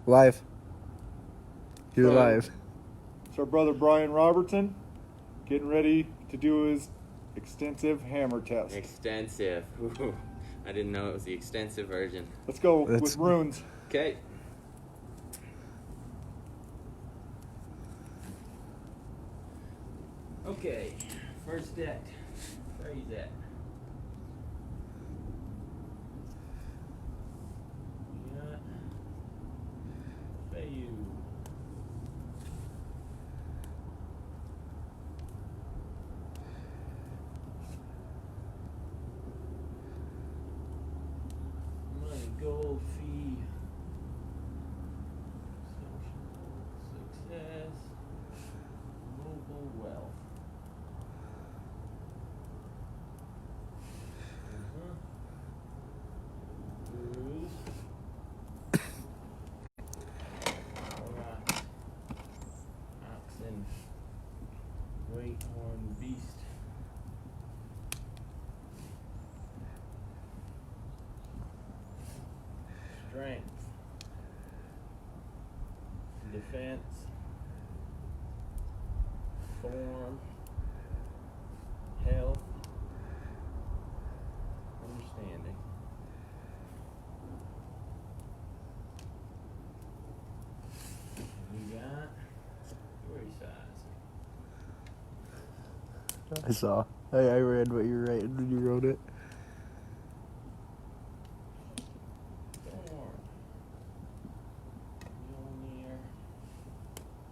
Live. You're So, live. It's our brother Brian Robertson getting ready to do his extensive hammer test. Extensive. Ooh, I didn't know it was the extensive version. Let's go with runes. Okay. Okay, first deck. Where he's at? Yeah. Bayou. Money, gold, fee. Success. Mobile wealth. Bruise. Alright. Oxen. Great horn beast. Strength. Defense. Form. Health. Understanding. We got jewelry size. I saw. I read what you were writing when you wrote it. Form. Mjolnir.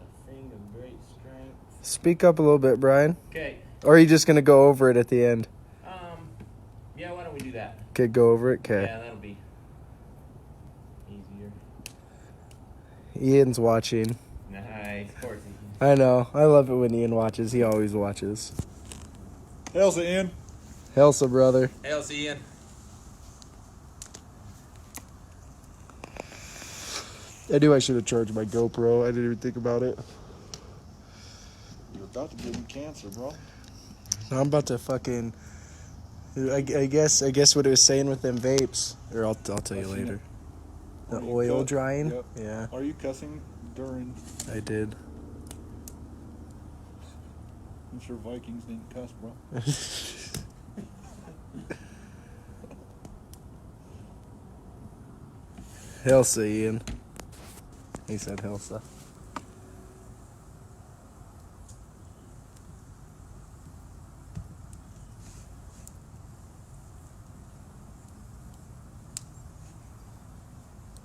A thing of great strength. Speak up a little bit, Brian. Okay. Or are you just going to go over it at the end? Yeah, why don't we do that? Okay, go over it. Okay. Yeah, that'll be easier. Ian's watching. Nice. Of course. I know. I love it when Ian watches. He always watches. How's it, Ian? Helsa, brother. Hails, Ian. I knew I should have charged my GoPro. I didn't even think about it. You're about to give him cancer, bro. I'm about to fucking... I guess what it was saying with them vapes. Or I'll tell you later. The oil drying? Yep. Yeah, Are you cussing during... I did. I'm sure Vikings didn't cuss, bro. Helsa, Ian. He said Helsa.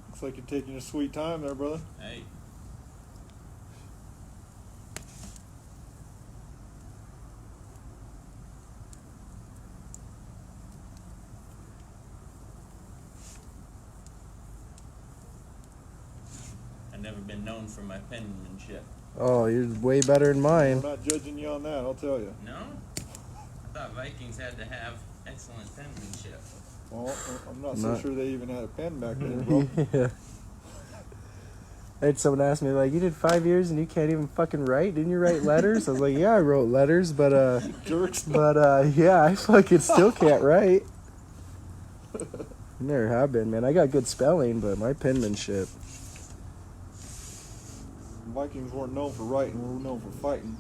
Looks like you're taking a sweet time there, brother. Hey. I've never been known for my penmanship. Oh, you're way better than mine. We're not judging you on that, I'll tell you. No? I thought Vikings had to have excellent penmanship. Well, I'm not so sure they even had a pen back then, bro. Yeah. I had someone ask me, like, you did 5 years and you can't even fucking write? Didn't you write letters? I was like, yeah, I wrote letters, but, Jerks. yeah, I fucking still can't write. Never have been, man. I got good spelling, but my penmanship. Vikings weren't known for writing, we were known for fighting.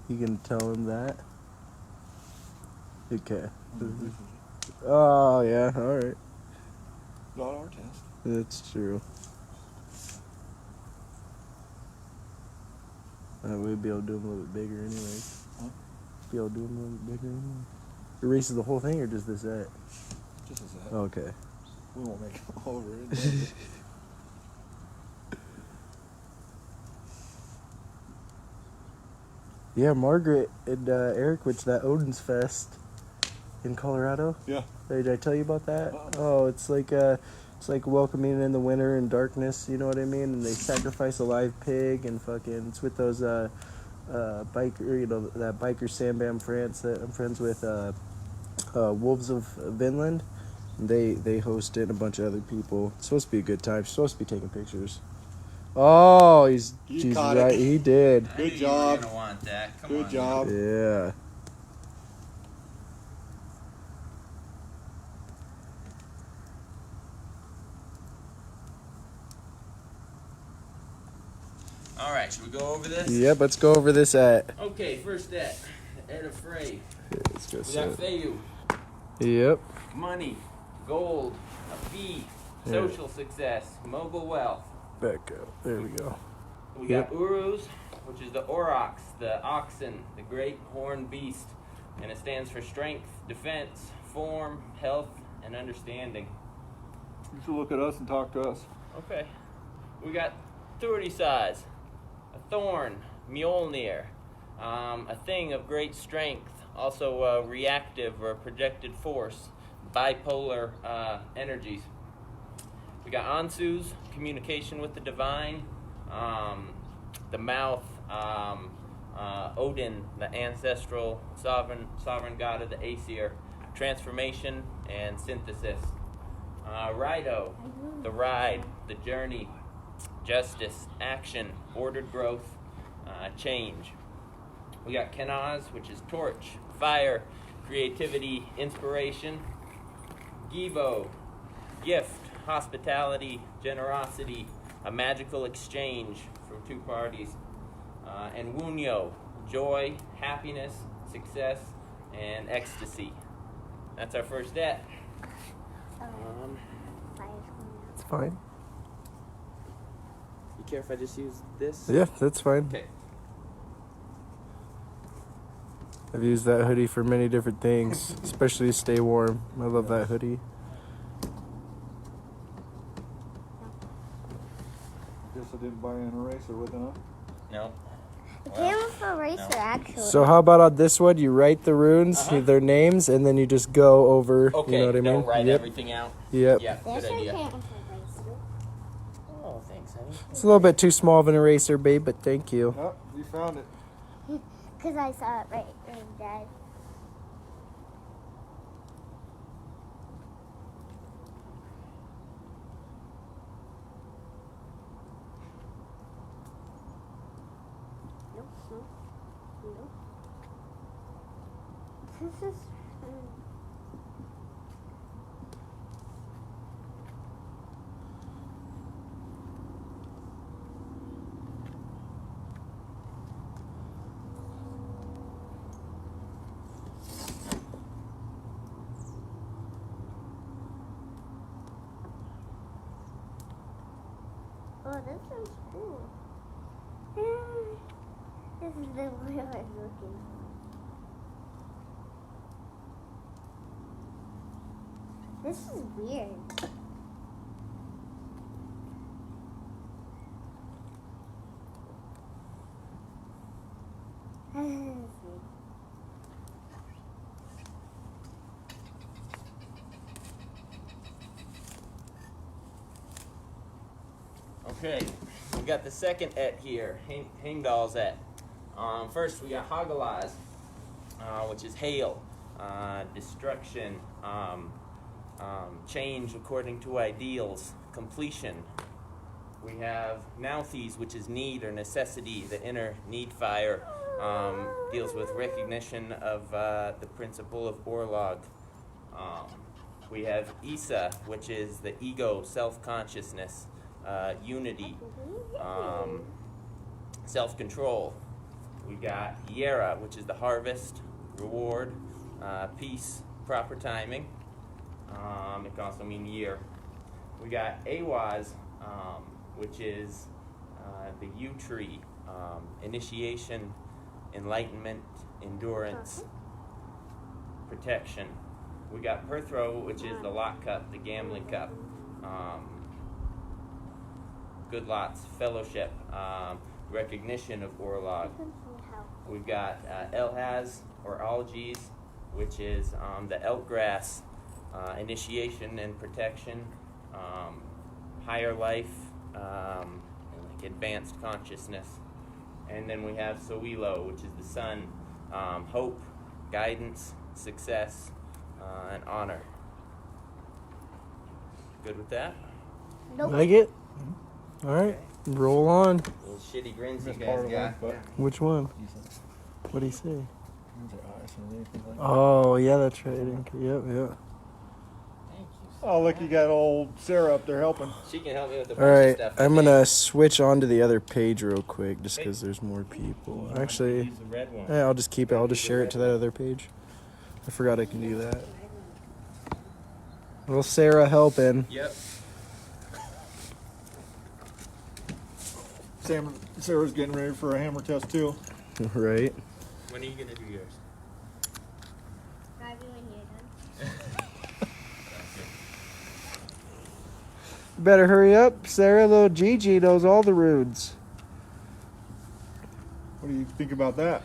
You can tell him that. Okay. Oh, yeah, alright. Not our test. That's true. We'd be able to do them a little bit bigger anyway. Huh? Be able to do them a little bit bigger anyway. Erases the whole thing or just this that? Just as that. Okay. We won't make it all over it. Yeah, Margaret and Eric went to that Odin's Fest in Colorado. Yeah. Did I tell you about that? Oh, it's like welcoming in the winter and darkness. You know what I mean? And they sacrifice a live pig and fucking. It's with those biker, you know, that biker Sam Bam France that I'm friends with. Wolves of Vinland. They host it and a bunch of other people. It's supposed to be a good time. She's supposed to be taking pictures. Oh, You he's caught right. it. He did. I Good knew job. You were gonna want that. Come Good on. job. Yeah. All right, should we go over this? Yep. Let's go over this at. Okay, first at a fray. Let's go We set. got Fayu, Yep. money, gold, a fee, social success, mogul wealth. Back up. There we go. We Yep. got Uruz, which is the aurochs, the oxen, the great horned beast, and it stands for strength, defense, form, health, and understanding. You should look at us and talk to us. Okay. We got Thurdy size, a thorn, Mjolnir, a thing of great strength, also reactive or projected force, bipolar energies. We got Ansu's, communication with the divine, the mouth, Odin, the ancestral sovereign god of the Aesir, transformation and synthesis. Rido, the ride, the journey, justice, action, ordered growth, change. We got Kenaz, which is torch, fire, creativity, inspiration. Givo, gift, hospitality, generosity, a magical exchange from two parties. And Wunyo, joy, happiness, success, and ecstasy. That's our first debt. It's fine. You care if I just use this? Yeah, that's fine. Okay. I've used that hoodie for many different things, especially to stay warm. I love that hoodie. Guess I didn't buy an eraser with it, huh? No. The camera's for eraser, actually. So how about on this one, you write the runes, Uh-huh. their names, and then you just go over, Okay, you know what I mean? don't write Yep. everything out. Yep. Yeah, There's good your idea. camera for eraser. Oh, thanks, honey. It's a little bit too small of an eraser, babe, but thank you. Oh, you found it. Because I saw it right there, Dad. Nope, nope, nope. This is... Oh, this is cool. This is the one I was looking for. This is weird. Okay, we got the second et here, Heimdall's et. First, we got Hagalaz, which is hail, destruction, change according to ideals, completion. We have Nauthes, which is need or necessity, the inner need fire, deals with recognition of the principle of Orlog. We have Isa, which is the ego, self-consciousness, unity, self-control. We got Yera, which is the harvest, reward, peace, proper timing. It can also mean year. We got Awaz, which is the yew tree, initiation, enlightenment, endurance, protection. We got Perthro, which is the lot cup, the gambling cup. Good lots, fellowship, recognition of Orlog. We've got Elhaz, or Algies, which is the elk grass, initiation and protection, higher life, and like advanced consciousness. And then we have Sowilo, which is the sun, hope, guidance, success, and honor. Good with that? Nope. Like it? All right. Roll on. Little shitty grins you Missed guys part of got. one, Which one? but What do you say? these are eyes or anything like that. Oh, yeah, that's right. Yep, yep. Thank you. Oh, look, you got old Sarah up there helping. She can help me with the All bunch of right, stuff. I'm gonna switch on to the other page real quick, just because there's more people. Actually, Use the red one. yeah, I'll just keep it. I'll just share it to that other page. I forgot I can do that. Well, Sarah helping. Yep. Sarah's getting ready for a hammer test too. Right. When are you gonna do yours? Probably when you're done. Better hurry up, Sarah. Little Gigi knows all the runes. What do you think about that?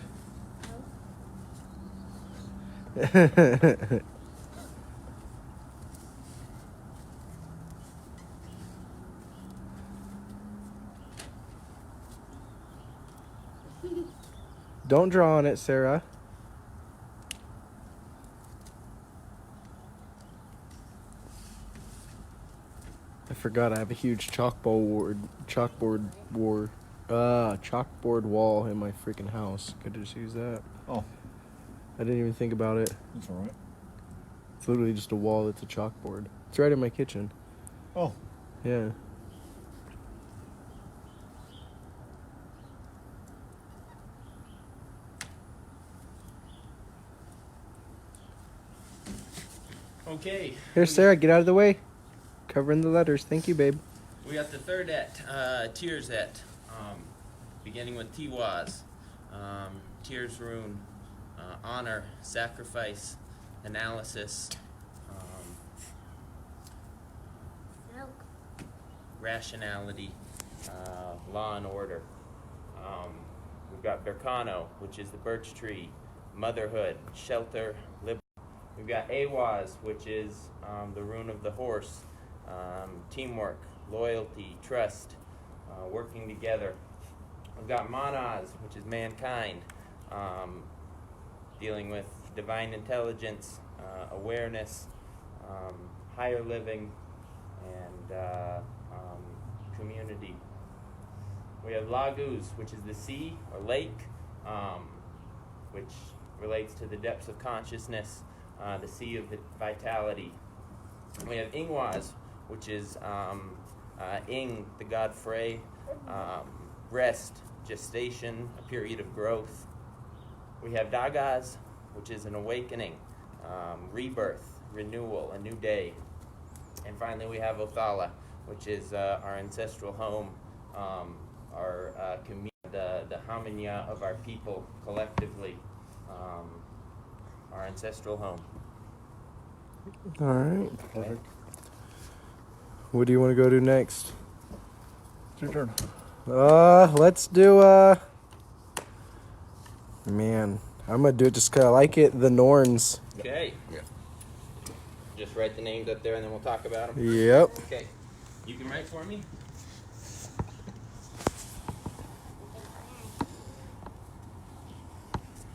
Don't draw on it, Sarah. I forgot I have a huge chalkboard wall in my freaking house. Could just use that. Oh, I didn't even think about it. that's all right. It's literally just a wall that's a chalkboard. It's right in my kitchen. Oh, Yeah. Okay. Here, Sarah, get out of the way. Covering the letters. Thank you, babe. We got the third Tears beginning with Tiwaz. Tears rune, honor, sacrifice, analysis, Milk. rationality, law and order. We've got Berkano, which is the birch tree, motherhood, shelter, liberty. We've got Awaz, which is the rune of the horse, teamwork, loyalty, trust, working together. We've got Manaz, which is mankind, dealing with divine intelligence, awareness, higher living, and community. We have Laguz, which is the sea or lake, which relates to the depths of consciousness, the sea of vitality. We have Ingwaz, which is Ing, the god Frey, rest, gestation, a period of growth. We have Dagaz, which is an awakening, rebirth, renewal, a new day. And finally, we have Othala, which is our ancestral home, our community, the harmonia of our people collectively, our ancestral home. All right. perfect. What do you want to go to next? It's your turn. Let's do, man, I'm gonna do it just 'cause I like it. The Norns. Okay. Yeah. Just write the names up there and then we'll talk about them. Yep. Okay. You can write for me?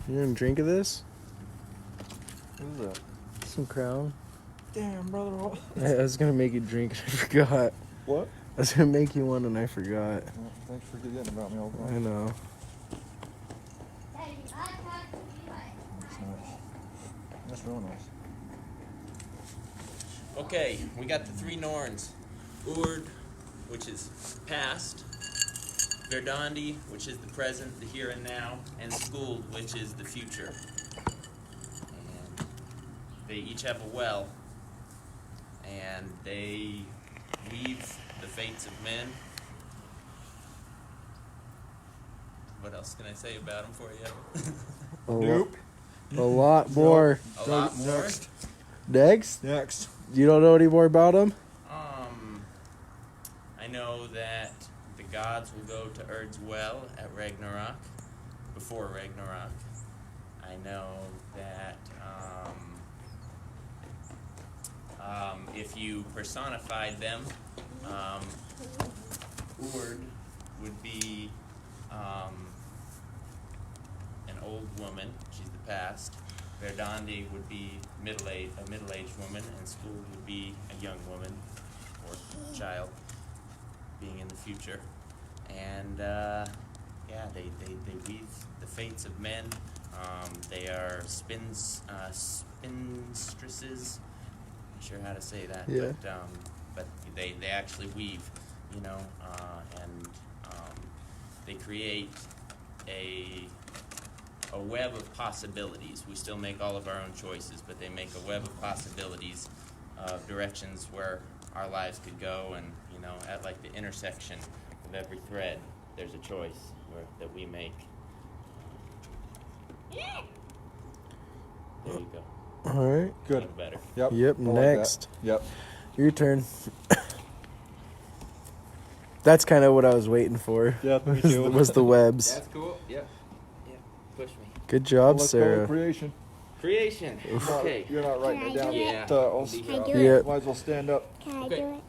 You gonna drink of this? What is that? Some Crown. Damn, brother. What? I was gonna make you drink and I forgot. What? I was gonna make you one and I forgot. Well, thanks for forgetting about me all the I time. know. Daddy, I talked to you. That's nice. That's real nice. Okay, we got the three Norns. Urd, which is past. Verdandi, which is the present, the here and now. And Skuld, which is the future. And they each have a well. And they weave the fates of men. What else can I say about them for you? Nope. A lot more. A lot more. Next. Next? Next. You don't know any more about them? I know that the gods will go to Urd's well at Ragnarok, before Ragnarok. I know that if you personified them, Urd would be an old woman, she's the past. Verdandi would be a middle-aged woman, and Skuld would be a young woman or child, being in the future. and yeah, they weave the fates of men. They are spinstresses. Not sure how to say that, Yeah. but they actually weave, and they create a web of possibilities. We still make all of our own choices, but they make a web of possibilities of directions where our lives could go, and at like the intersection of every thread, there's a choice that we make. There you go. All right. Good. A little better. Yep. Yep, I like that. next. Yep. Your turn. That's kind of what I was waiting for. Yeah, me too. was the webs. That's cool. Yep. Push me. Good job, Let's go with Sarah. creation. Creation. Okay. You're not writing it Can I down. do it? Yeah. I'll Can I do it? Yep. Might as well stand up. Can I Okay. do it?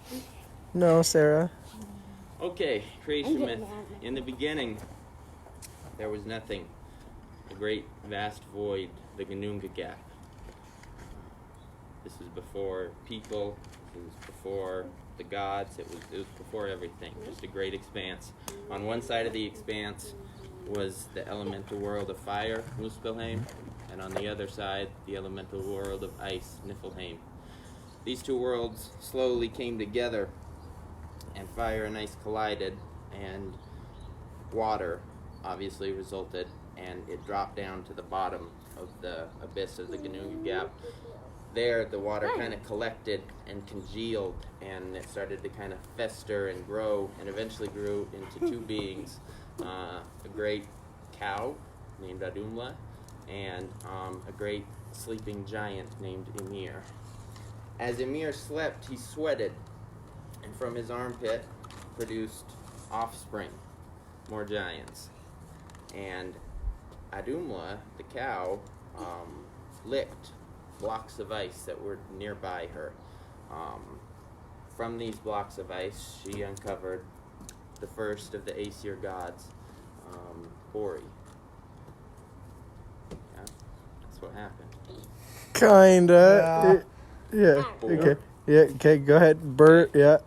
No, Sarah. Okay. Creation I'm myth. getting In the beginning, there was nothing. A great vast void, the Gnunga Gap. This was before people. It was before the gods. It was before everything. Just a great expanse. On one side of the expanse was the elemental world of fire, Muspelheim, and on the other side, the elemental world of ice, Niflheim. These two worlds slowly came together, and fire and ice collided, and water obviously resulted, and it dropped down to the bottom of the abyss of the Gnunga Gap. There, the water kind of collected and congealed, and it started to kind of fester and grow, and eventually grew into two beings, a great cow named Adumla, and a great sleeping giant named Ymir. As Ymir slept, he sweated, and from his armpit produced offspring, more giants. And Adumla, the cow, licked blocks of ice that were nearby her. From these blocks of ice, she uncovered the first of the Aesir gods, Bori. Yeah, that's what happened. Kinda. Yeah. Bor. Okay. Yeah. Okay. Go ahead, Bert. Yeah.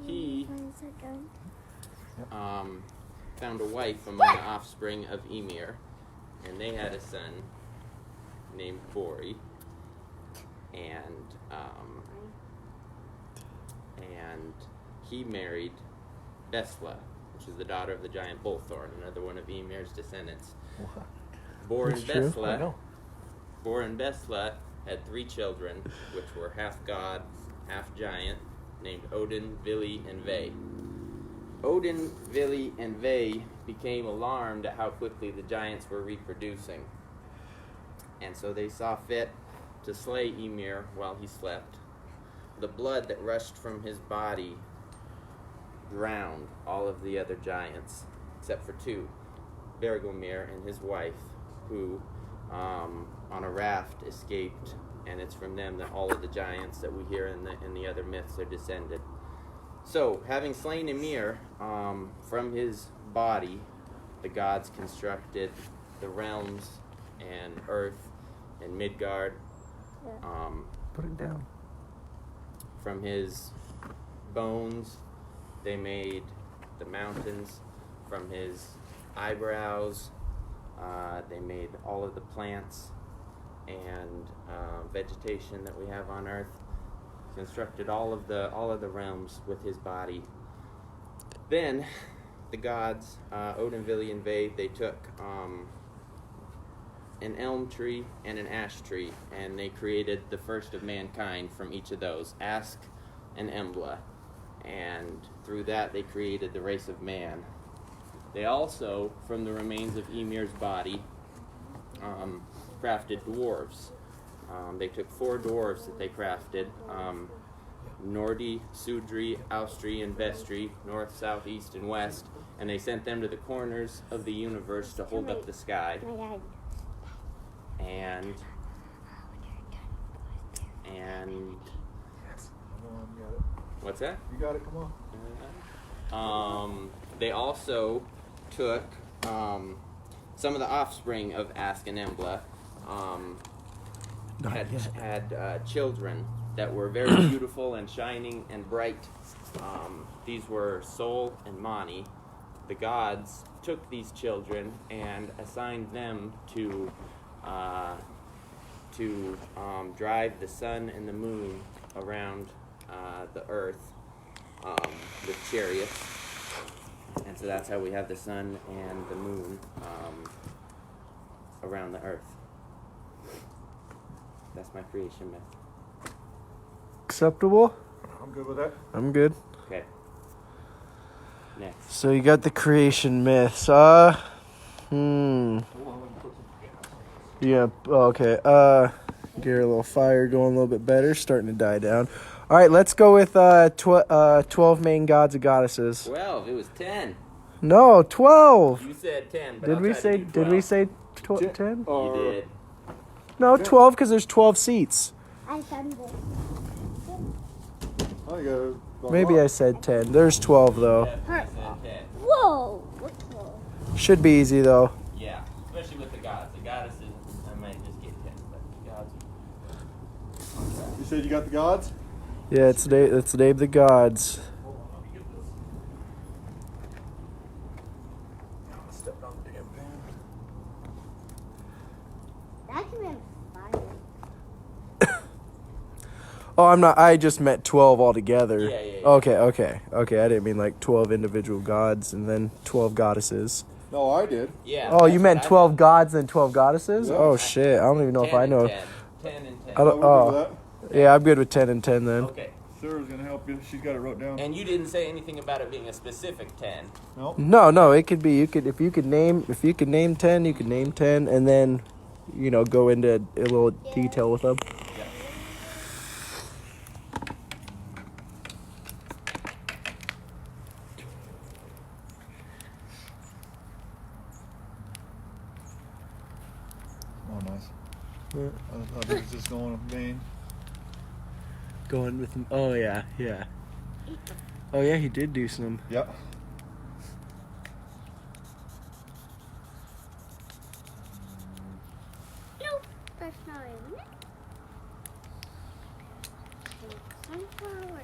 He found a wife among the offspring of Ymir, and they had a son named Bori, and he married Besla, which is the daughter of the giant Bullthorn, another one of Ymir's descendants. Bor and That's true. Besla had 3 children, which were half god, half giant, named Odin, Vili, and Ve. Odin, Vili, and Ve became alarmed at how quickly the giants were reproducing, and so they saw fit to slay Ymir while he slept. The blood that rushed from his body drowned all of the other giants, except for 2, Bergelmir and his wife, who on a raft escaped, and it's from them that all of the giants that we hear in the other myths are descended. So, having slain Ymir, from his body, the gods constructed the realms and Earth and Midgard. Put it down. From his bones, they made the mountains. From his eyebrows, they made all of the plants and vegetation that we have on Earth. Constructed all of the realms with his body. Then the gods, Odin, Vili, and Ve, they took an elm tree and an ash tree, and they created the first of mankind from each of those, Ask and Embla, and through that they created the race of man. They also, from the remains of Ymir's body, crafted dwarves. They took 4 dwarves that they crafted, Nordi, Sudri, Austri, and Vestri, north, south, east, and west, and they sent them to the corners of the universe to hold up the sky. And Come on, you got it. what's that? You got it. Come on. They also took some of the offspring of Ask and Embla, had children that were very beautiful and shining and bright These were Sol and Mani. The gods took these children and assigned them to drive the sun and the moon around the earth with chariots. And so that's how we have the sun and the moon around the earth. That's my creation myth. Acceptable? I'm good with that. I'm good. Okay. Next. So you got the creation myths. Yeah, okay. Get a little fire going a little bit better, starting to die down. All right, let's go with 12 main gods and goddesses. 12. It was 10. No, 12. You said 10, but Did I'll we try to say do 12. 10? You did. No, 12 because there's 12 seats. I found this. Maybe I said 10. There's 12 though. Definitely said 10. Whoa! What's wrong? Should be easy though. Yeah, especially with the gods. The goddesses, I might just get 10, but the gods. You said you got the gods? Yeah, it's the name of the gods. Hold on, let me get this. I stepped on the damn pen. That can be fire. Oh, I'm not. I just meant 12 altogether. Yeah. Okay. I didn't mean like 12 individual gods and then 12 goddesses. No, I did. Yeah. Oh, you that's meant what I 12 gods and 12 goddesses? Yeah. Oh shit! I don't even know if I know. 10 and 10. I don't- We're good with that. Yeah, I'm good with 10 and 10 then. Okay. Sarah's gonna help you. She's got it wrote down. And you didn't say anything about it being a specific 10. No. No, it could be. If you could name 10, you could name 10, and then, go into a little detail with them. Yeah. Oh, nice. Yeah. I thought it was just going with main. Going with. Oh yeah. Oh yeah, he did do some. Yep. Nope, that's not it. Sunflower.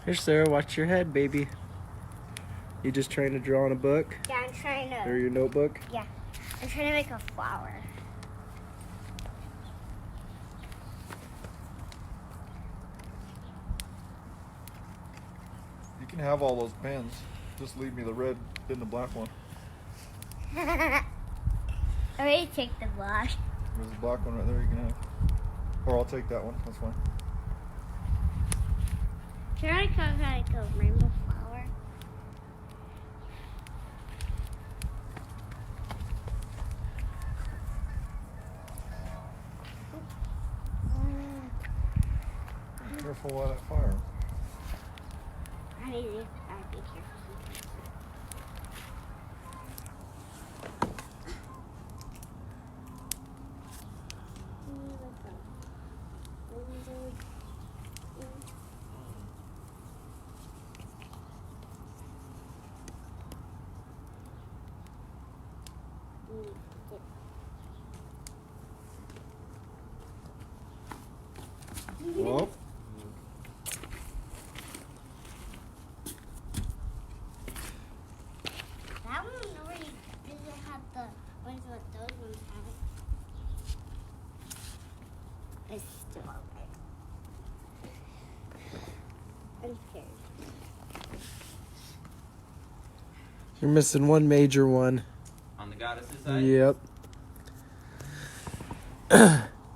Here, Sarah, watch your head, baby. You just trying to draw on a book Yeah, I'm trying or to. your notebook? Yeah, I'm trying to make a flower. You can have all those pens. Just leave me the red and the black one. I already take the brush. There's a black one right there you can have. Or I'll take that one. That's fine. Should I cut like a rainbow flower? Be careful of that fire. I need to be careful. Well, That one already doesn't have the ones what those ones have. It's still okay. I'm scared. You're missing one major one. On the goddess's side? Yep.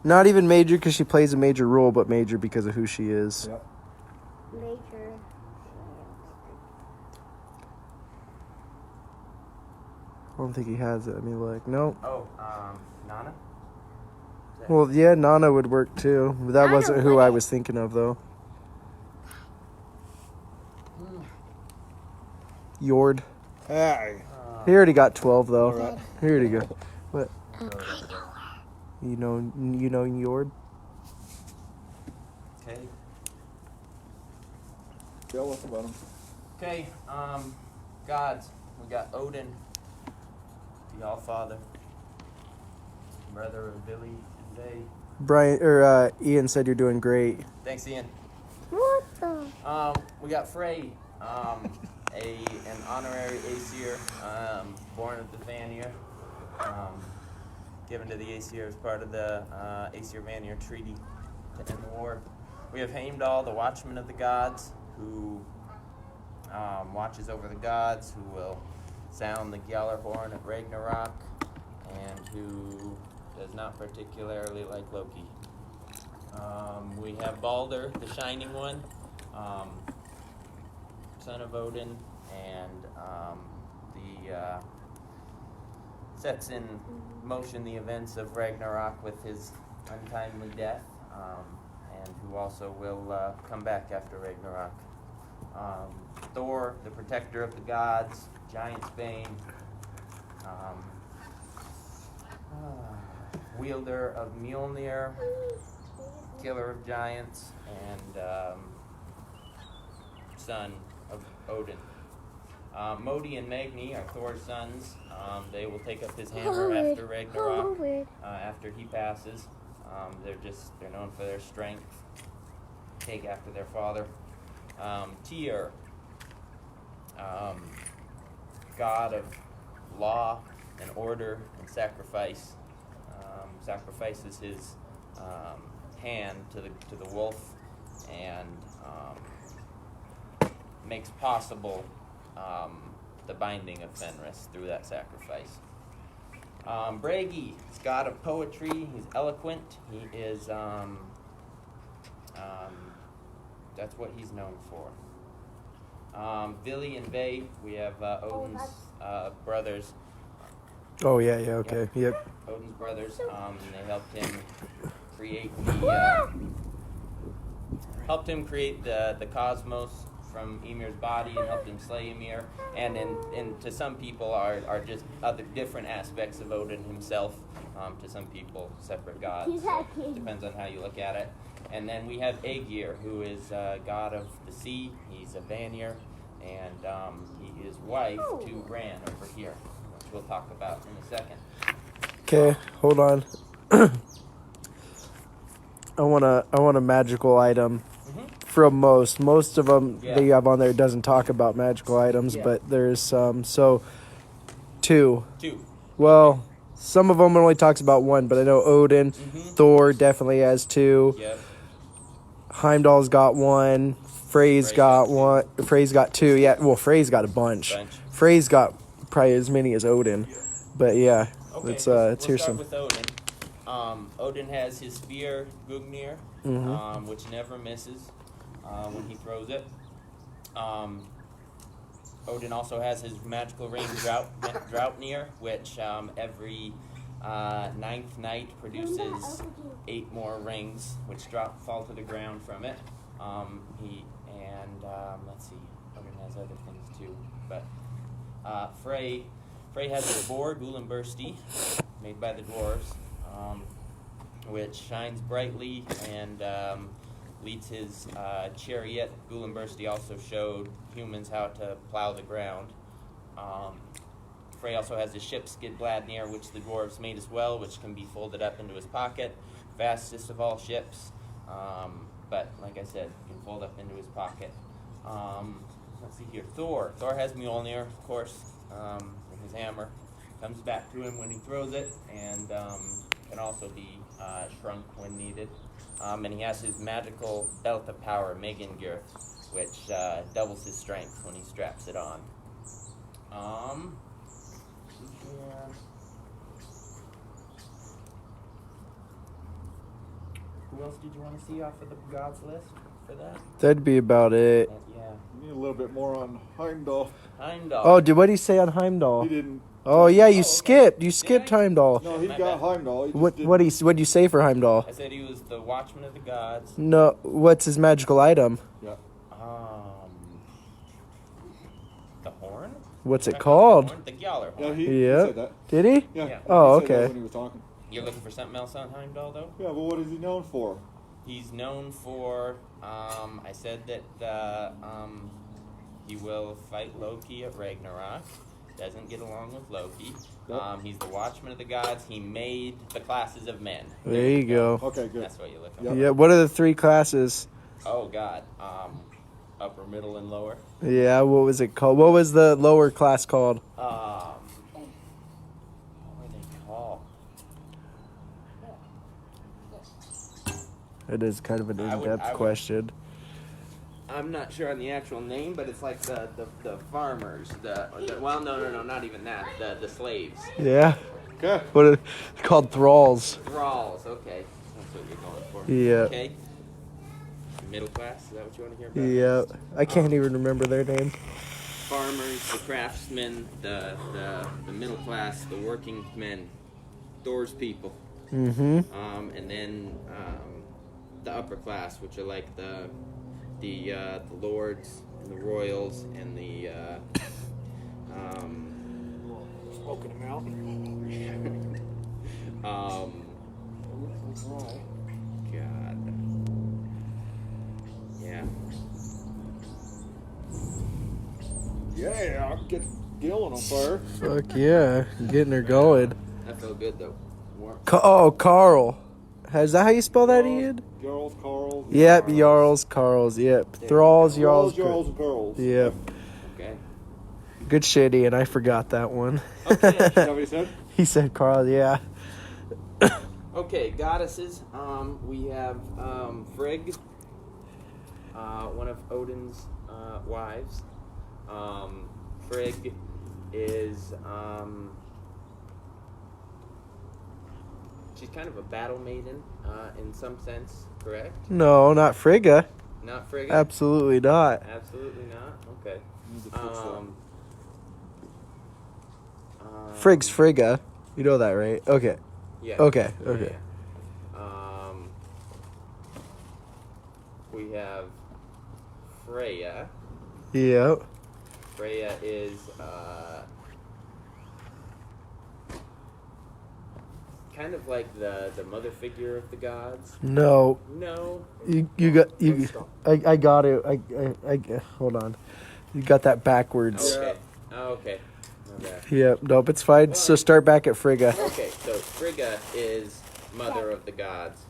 Not even major because she plays a major role, but major because of who she is. yep. Major. I don't think he has it. I mean, like, nope. Oh, Nana? Well, yeah, Nana would work too. But that Nana wasn't who I wouldn't. was thinking of, though. Yord. Hey. He already got 12, though. All right. He already got. What? You know Yord? Okay. Tell us about them. Okay, Gods, we got Odin, the All-Father, brother of Billy and Day. Brian or Ian said you're doing great. Thanks, Ian. What the? We got Frey, an honorary Aesir, born of the Vanir, given to the Aesir as part of the Aesir-Vanir Treaty to end the war. We have Heimdall, the Watchman of the Gods, who watches over the gods, who will sound the Gjallarhorn at Ragnarok, and who does not particularly like Loki. We have Balder, the Shining One, son of Odin, and sets in motion the events of Ragnarok with his untimely death, and who also will come back after Ragnarok. Thor, the protector of the gods, Giant's Bane, wielder of Mjolnir, killer of giants, and son of Odin. Modi and Magni are Thor's sons. They will take up his hammer after Ragnarok, after he passes. They're known for their strength. Take after their father. Tyr, god of law and order and sacrifice, sacrifices his hand to the wolf, and makes possible the binding of Fenris through that sacrifice. Bragi is god of poetry. He's eloquent. He is that's what he's known for. Vili and Ve, we have Odin's brothers. Oh yeah, okay, yep. Odin's brothers. They helped him create the cosmos from Ymir's body, and helped him slay Ymir. And to some people are just other different aspects of Odin himself. To some people, separate gods. Depends on how you look at it. And then we have Aegir, who is god of the sea. He's a Vanir, and he is wife to Ran over here, which we'll talk about in a second. Okay, hold on. I want a magical item from most of them that you have on there doesn't talk about magical items, but there's some. So two. Well, some of them only talks about one, but I know Odin, Thor definitely has two. Yep. Heimdall's got one. Frey's got one. Frey's got two. Yeah, well, Frey's got a bunch. Frey's got probably as many as Odin. But yeah, Okay, let's we'll hear start some. with Odin. Odin has his spear, Gungnir, which never misses when he throws it. Odin also has his magical ring, Draupnir, which every ninth night produces 8 more rings, which fall to the ground from it. Let's see, Odin has other things too. But Frey has a boar, Gullinbursti, made by the dwarves, which shines brightly and leads his chariot. Gullinbursti also showed humans how to plow the ground. Frey also has his ship, Skidbladnir, which the dwarves made as well, which can be folded up into his pocket. Fastest of all ships, but like I said, you can fold up into his pocket. Let's see here. Thor has Mjolnir, of course, in his hammer. Comes back to him when he throws it, and can also be shrunk when needed. And he has his magical belt of power, Megingir, which doubles his strength when he straps it on. Who else did you want to see off of the gods list for that? That'd be about it. Yeah. You need a little bit more on Heimdall. Oh, what did he say on Heimdall? He didn't. Oh yeah, you skipped. You skipped Heimdall. No, he got Heimdall. What'd you say for Heimdall? I said he was the watchman of the gods. No, what's his magical item? Yeah. The horn? What's it called? The Gjallarhorn. Yeah, he said that. Did he? Yeah. Oh, he said that okay. when he was talking. You're looking for something else on Heimdall, though? Yeah, but what is he known for? He's known for, I said that He will fight Loki at Ragnarok. Doesn't get along with Loki. Yep. He's the watchman of the gods. He made the classes of men. There you go. Okay, good. That's what you're looking Yep. for. Yeah. What are the 3 classes? Oh, God. Upper, middle, and lower. Yeah. What was it called? What was the lower class called? What were they called? It is kind of an I would- in-depth question. I'm not sure on the actual name, but it's like the farmers. Well, no, not even that. The slaves. Yeah. Okay. What are called thralls? Thralls. Okay, that's what you're going for. Yeah. Okay. Middle class. Is that what you want to hear about? Yeah. I can't even remember their name. Farmers, the craftsmen, the middle class, the working men, Thor's people. Mm-hmm. And then the upper class, which are like the lords and the royals and the Smoking him out. God. Yeah. Yeah, I'm getting Gillen on fire. Fuck yeah. Getting her going. That felt good though. Warm. Carl. Is that how you spell that, Ian? Jarls, Carls. Yep. Jarls, Carls. Yep. Thralls, Jarls. Jarls, and Carls. Yep. Okay. Good shit, Ian. I forgot that one. Okay. Is that what he said? He said Carl, yeah. Okay, goddesses. We have Frigg, one of Odin's wives. Frigg is she's kind of a battle maiden in some sense, correct? No, not Frigga. Not Frigga? Absolutely not. Absolutely not. Okay. Need to fix that. Frigg's Frigga. You know that, right? Okay. Yeah. Okay, Yeah, okay. yeah. We have Freya. Yep. Freya is kind of like the mother figure of the gods. No. No. You I got it. I hold on. You got that backwards. Okay. Okay. Okay. Yep. Nope. It's fine. So start back at Frigga. Okay. So Frigga is mother of the gods.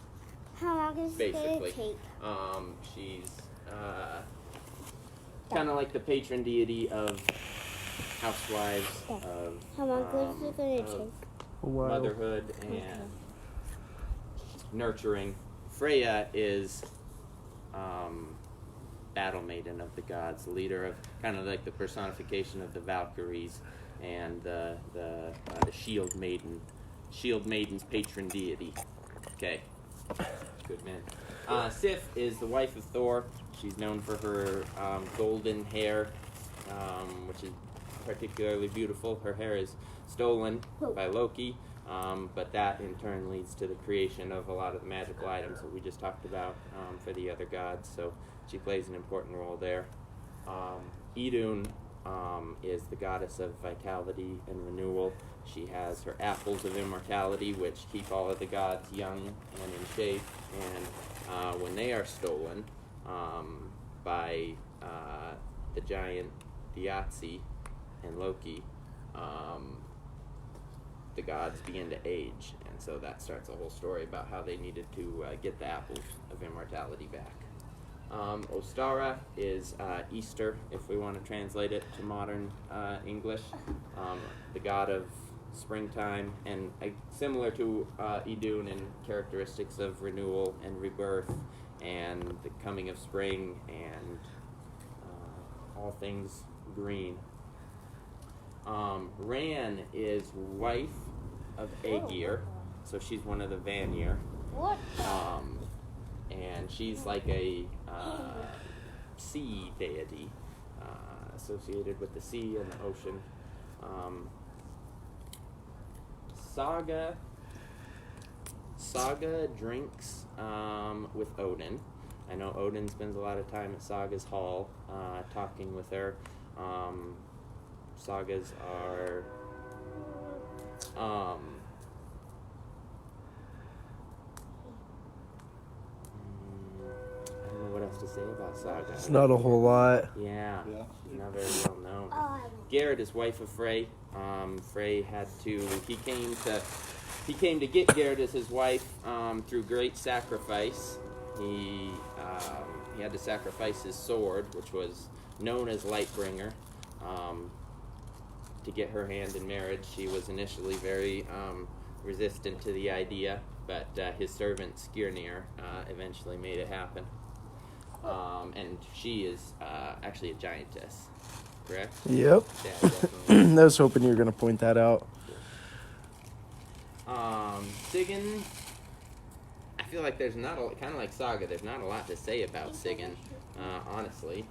How long is it gonna Basically. take? She's kind of like the patron deity of housewives, of How long is it gonna of take? A while. motherhood and nurturing. Freya is battle maiden of the gods, leader of kind of like the personification of the Valkyries and the shield maiden. Shield maiden's patron deity. Okay. Good man. Sif is the wife of Thor. She's known for her golden hair, which is particularly beautiful. Her hair is stolen by Loki, but that in turn leads to the creation of a lot of the magical items that we just talked about for the other gods. So she plays an important role there. Idun is the goddess of vitality and renewal. She has her apples of immortality, which keep all of the gods young and in shape. And when they are stolen by the giant Diatzi and Loki, the gods begin to age. And so that starts a whole story about how they needed to get the apples of immortality back. Ostara is Easter, if we want to translate it to modern English, the god of springtime, and similar to Idun in characteristics of renewal and rebirth and the coming of spring and all things green. Ran is wife of Aegir, so she's one of the Vanir. What? And she's like a sea deity associated with the sea and the ocean. Saga drinks with Odin. I know Odin spends a lot of time at Saga's hall talking with her. Sagas are I don't know what else to say about Saga. It's not a whole lot. Yeah. Yeah. Not very well known. Oh, I will. Garrett is wife of Frey. Frey had to. He came to get Garrett as his wife through great sacrifice. He had to sacrifice his sword, which was known as Lightbringer, to get her hand in marriage. She was initially very resistant to the idea, but his servant Skirnir eventually made it happen. And she is actually a giantess, correct? Yep. Yeah, definitely. I was hoping you were going to point that out. Sigyn, I feel like there's not a, kind of like Saga, there's not a lot to say about Sigyn, honestly.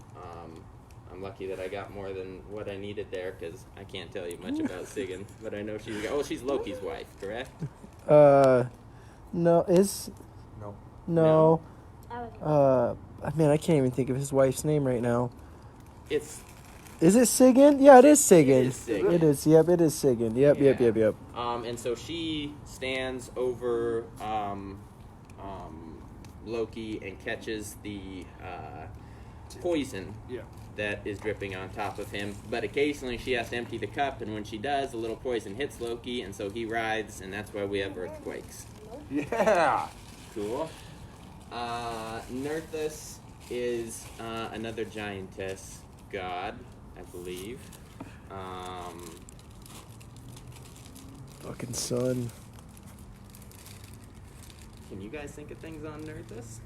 I'm lucky that I got more than what I needed there, because I can't tell you much about Sigyn, but I know she's Loki's wife, correct? No, No. no. I Man, I can't even think of his wife's name right now. It's Is it Sigyn? Yeah, it is Sigyn. It is Sigyn. It is. Yep, it is Sigyn. Yep. And so she stands over Loki and catches the poison Yeah. that is dripping on top of him. But occasionally she has to empty the cup, and when she does, a little poison hits Loki, and so he writhes, and that's why we have earthquakes. Yeah. Cool. Nerthus is another giantess god, I believe. Fucking son. Can you guys think of things on Nerthus?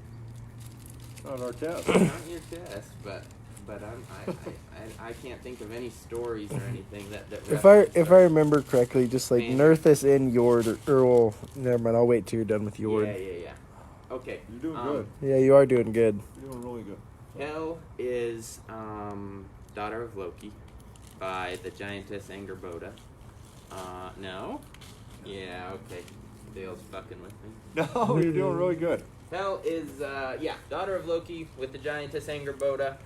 On our test. Not your test, but I can't think of any stories or anything that If I reference remember correctly, just like Man. Nerthus and Yord, or well, never mind. I'll wait till you're done with Yord. Yeah. Okay. You're doing good. Yeah, you are doing good. You're doing really good. Hel is daughter of Loki by the giantess Angerboda. No? Yeah, okay. Dale's fucking with me. No, you're doing really good. Hel is, daughter of Loki with the giantess Angerboda.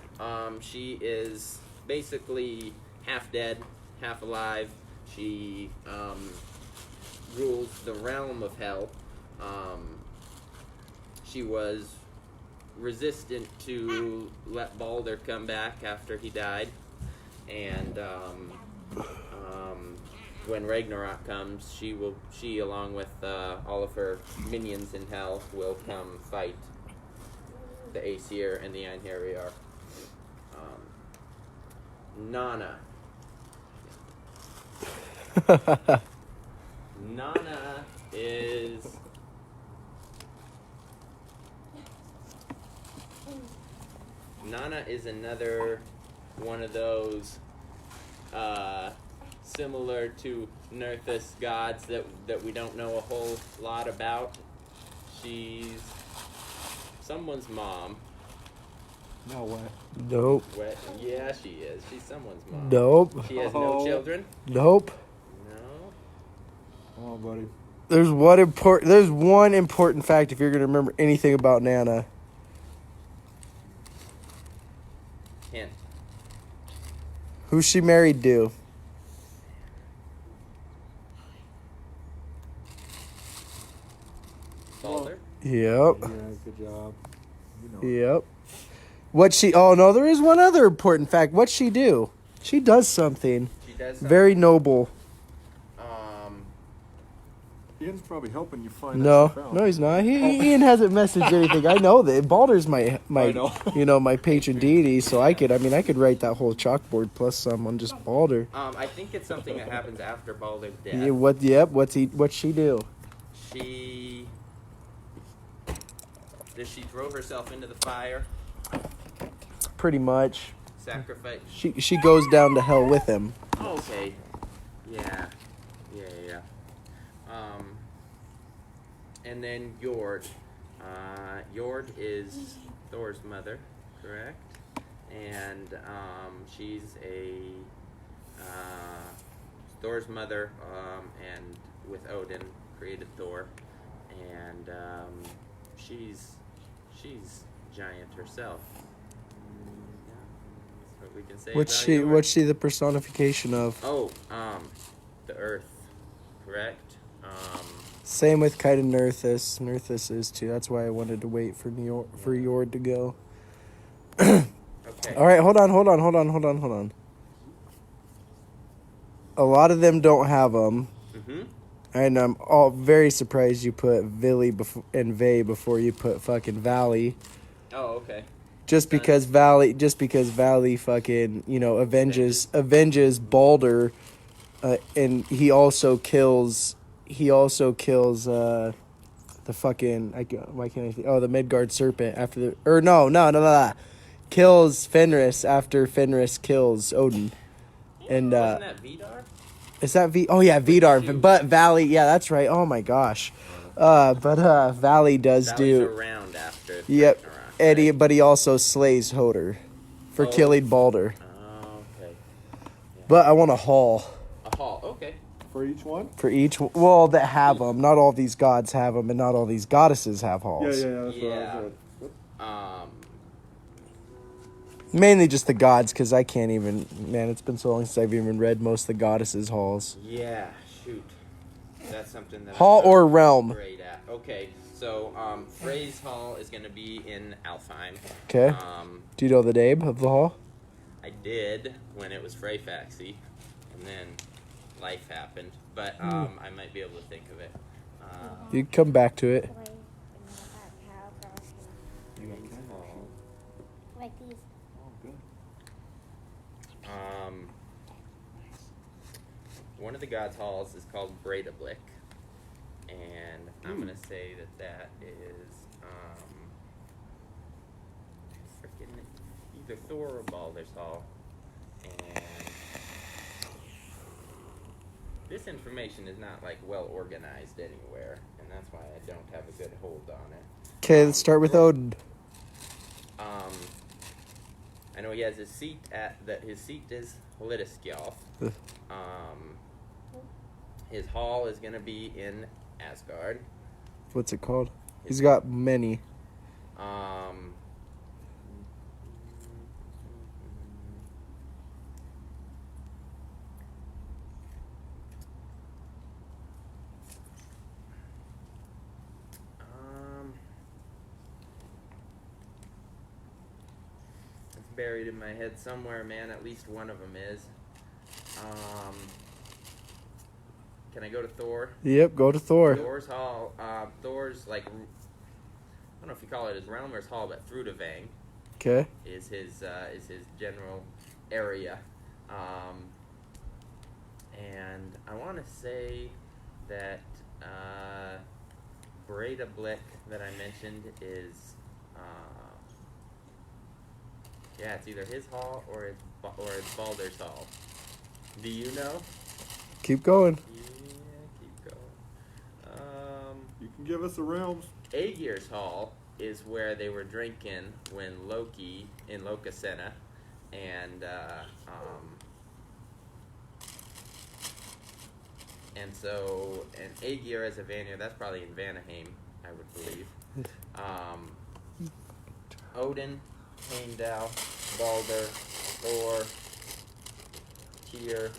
She is basically half dead, half alive. She rules the realm of Hel. She was resistant to let Balder come back after he died. And when Ragnarok comes, she along with all of her minions in Hell will come fight the Aesir and the Einherjar. Nana. Nana is another one of those similar to Nerthus gods that we don't know a whole lot about. She's someone's mom. No way. Nope. Yeah, she is. She's someone's mom. Nope. She has no children. Nope. No. Come on, buddy. There's one important fact if you're gonna remember anything about Nana. Hint. Who's she married to? Balder. Yep. Yeah, good job. You know. Yep. Oh no, there is one other important fact. What's she do? She does something She does something. very noble. Ian's probably helping you find No, that stuff out. no, he's not. Ian hasn't messaged anything. I know that Balder's my I know. my patron deity. So I could write that whole chalkboard plus some on just Balder. I think it's something that happens after Balder's death. Yeah, what's she do? Does she throw herself into the fire? Pretty much. Sacrifice? She goes down to hell with him. Okay. Yeah. And then Jord. Jord is Thor's mother, correct? And she's Thor's mother, and with Odin created Thor, and she's giant herself. Yeah, that's what we can say. about Jord. What's she the personification of? Oh, the Earth, correct? Same with Kite and Nerthus. Nerthus is too. That's why I wanted to wait for Jord to go. Okay. All right, hold on. A lot of them don't have them, Mm-hmm. and I'm all very surprised you put Villy and Vay before you put fucking Valley. Oh, okay. Just because Valley fucking, you know, avenges Balder, and he also kills the fucking why can't I think, the Midgard serpent after the no, kills Fenris after Fenris kills Odin. And Wasn't that Vidar? is that Oh yeah, Vidar. shoe. But Valley, yeah, that's right. Oh my gosh. But Valley does Valley's do. around after Yep. Ragnarok, And right? but he also slays Hodor for Oh. killing Balder. Oh, okay. But I want a haul A hall. Okay. For each one? for each. Well, that have them. Not all these gods have them, and not all these goddesses have Yeah, halls. that's what I Yeah. said. Mainly just the gods, because I can't even. Man, it's been so long since I've even read most of the goddesses' halls. Yeah. Shoot. That's something that Hall I'm not or realm? great at. Okay. So, Frey's Hall is going to be in Alfheim. Okay. Do you know the name of the hall? I did when it was Freyfaxy, and then life happened. But I might be able to think of it. You can come back to it. Frey's Hall. Like these. Oh, good. One of the gods' halls is called Breidablik, and I'm gonna say that is freaking either Thor or Baldur's Hall. And this information is not like well organized anywhere, and that's why I don't have a good hold on it. Okay, let's start with Odin. I know he has his seat his seat is Hlidskjalf. His hall is gonna be in Asgard. What's it called? He's got many. It's buried in my head somewhere, man. At least one of them is. Can I go to Thor? Yep, go to Thor. Thor's hall. Thor's like, I don't know if you call it his realm or his hall, but Thrudavang Okay. is his general area. And I want to say that Breidablik that I mentioned is, it's either his hall or it's Baldur's hall. Do you know? Keep going. Yeah, keep going. You can give us the realms. Aegir's hall is where they were drinking when Loki in Lokasenna, and Aegir as a Vanir, that's probably in Vanaheim, I would believe. Odin, Heimdall, Balder, Thor, Tyr,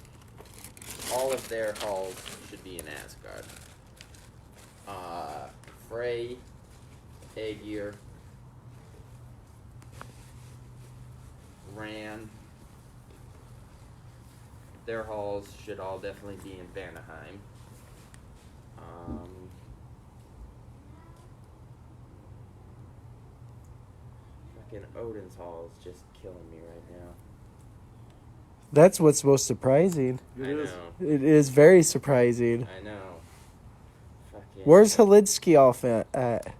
all of their halls should be in Asgard. Frey, Aegir, Ran, their halls should all definitely be in Vanaheim. Fucking Odin's hall is just killing me right now. That's what's most surprising. I It is. know. It is very surprising. I know. Fucking. Where's Hlidskjalf at?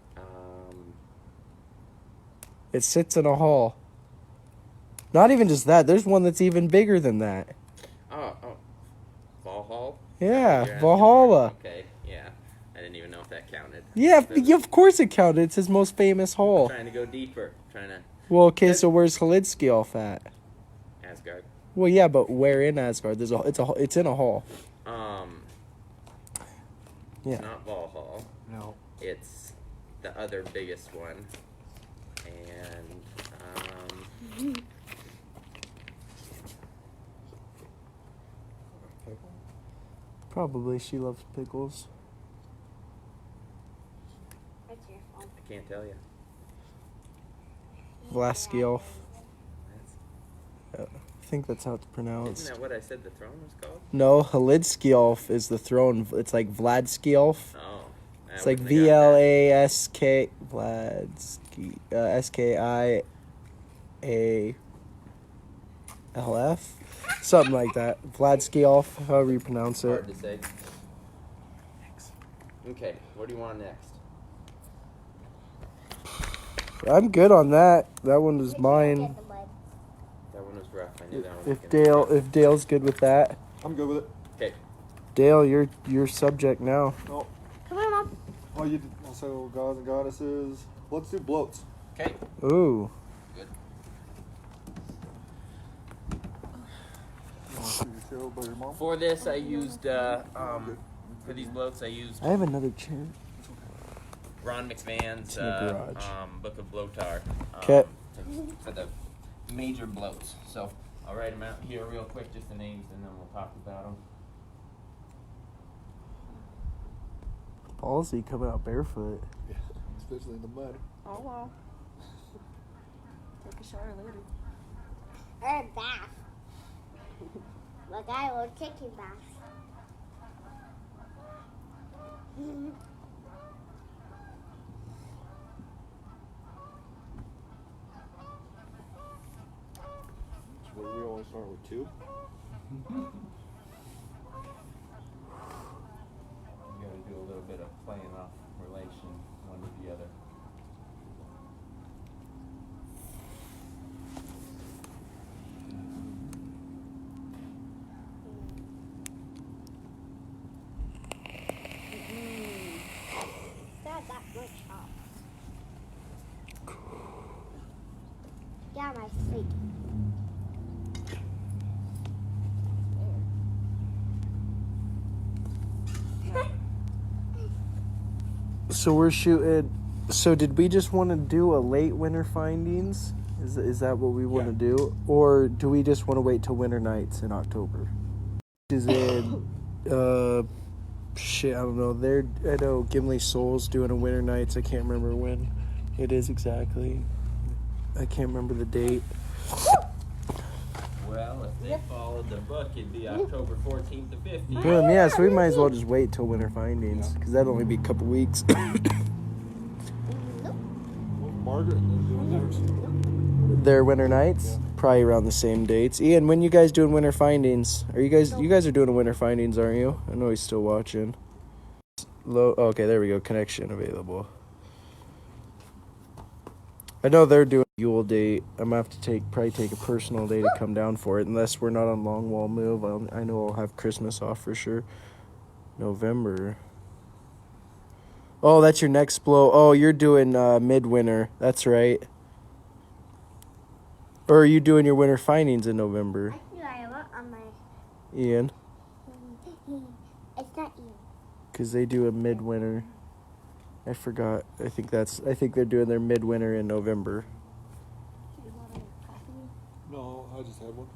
It sits in a hall. Not even just that. There's one that's even bigger than that. Oh. Valhalla? Yeah, You're asking Valhalla. for- Okay, yeah. I didn't even know if that counted. Yeah, That's- of course it counted. It's his most famous hall. Trying to go deeper. Trying to. Well, okay, so where's Hlidskjalf at? Asgard. Well, yeah, but where in Asgard? It's in a hall. It's Yeah. not Valhalla. No. It's the other biggest one. And, Probably she loves pickles. What's your phone? I can't tell you. Vlaskjalf. think that's how it's pronounced. Isn't that what I said the throne was called? No, Halidskiolf is the throne. It's like Vladskiolf. Oh. It's like VLASK Vladsky SKIALF, something like that. Vladskiolf, however you pronounce it. Hard to say. Okay, what do you want next? I'm good on that. That one was mine. That one was rough. I knew that one. If Dale's good with that, I'm good with it. Okay. Dale, you're subject now. No. Come on, Mom. Oh, you did also gods and goddesses. Let's do bloats. Okay. Ooh. Good. You want to see your show by your mom? For this, I used for these bloats, I used I have another chair. Ron McMahon's It's in the garage. Book of Bloatar. 'Kay. For the major bloats. So I'll write them out here real quick, just the names, and then we'll talk about them. Ballsy coming out barefoot. Yeah, especially in the mud. Oh well. Take a shower later. Or a bath. Like I will taking baths. We always start with 2. You gotta do a little bit of playing off relation one to the other. Not that much off. Yeah, my feet. So we're shooting. So did we just want to do a late winter findings? Is that what we want to do, or do we just want to wait till winter nights in October? Is it? Shit, I don't know. I know Gimli Soul's doing a winter nights. I can't remember when it is exactly. I can't remember the date. Well, if they followed the book, it'd be October 14th to 15th. Boom, yeah. So we might as well just wait till winter findings because that'll only be a couple weeks. Margaret and them doing theirs. Their winter nights, probably around the same dates. Ian, when you guys doing winter findings? Are you guys are doing a winter findings, aren't you? I know he's still watching. Low. Okay, there we go. Connection available. I know they're doing a Yule date. I'm gonna have to probably take a personal day to come down for it, unless we're not on long wall move. I know I'll have Christmas off for sure. November. Oh, that's your next blow. Oh, you're doing midwinter. That's right. Or are you doing your winter findings in November? I am on my. Ian? It's not you. Because they do a midwinter. I forgot. I think they're doing their midwinter in November. Do you want a coffee? No, I just had one.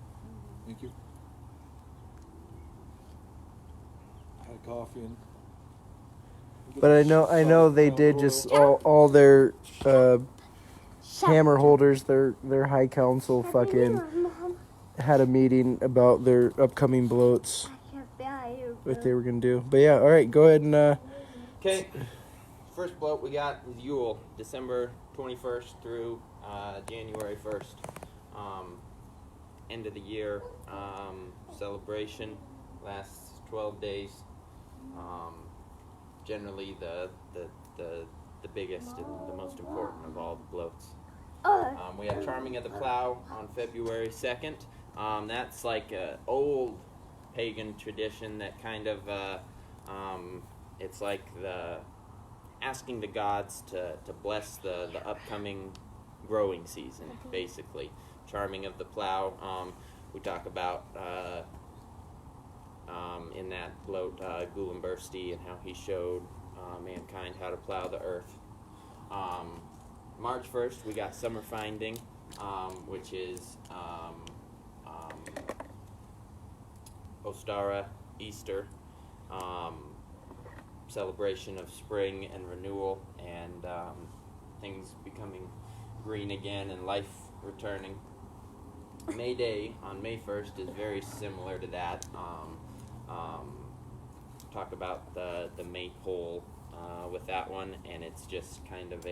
Thank you. I had coffee and. But I know they did just all their hammer holders, their high council fucking had a meeting about their upcoming bloats, what they were gonna do. But yeah, all right, go ahead and Okay. First bloat we got is Yule, December 21st through January 1st. End of the year celebration, lasts 12 days. Generally the biggest and the most important of all the bloats. We have Charming of the Plow on February 2nd. That's like an old pagan tradition that kind of it's like asking the gods to bless the upcoming growing season, basically. Charming of the Plow, we talk about in that bloat Gulimbursty and how he showed mankind how to plow the earth. March 1st, we got Summer Finding, which is Ostara, Easter, celebration of spring and renewal and things becoming green again and life returning. May Day on May 1st is very similar to that. Talk about the maypole with that one, and it's just kind of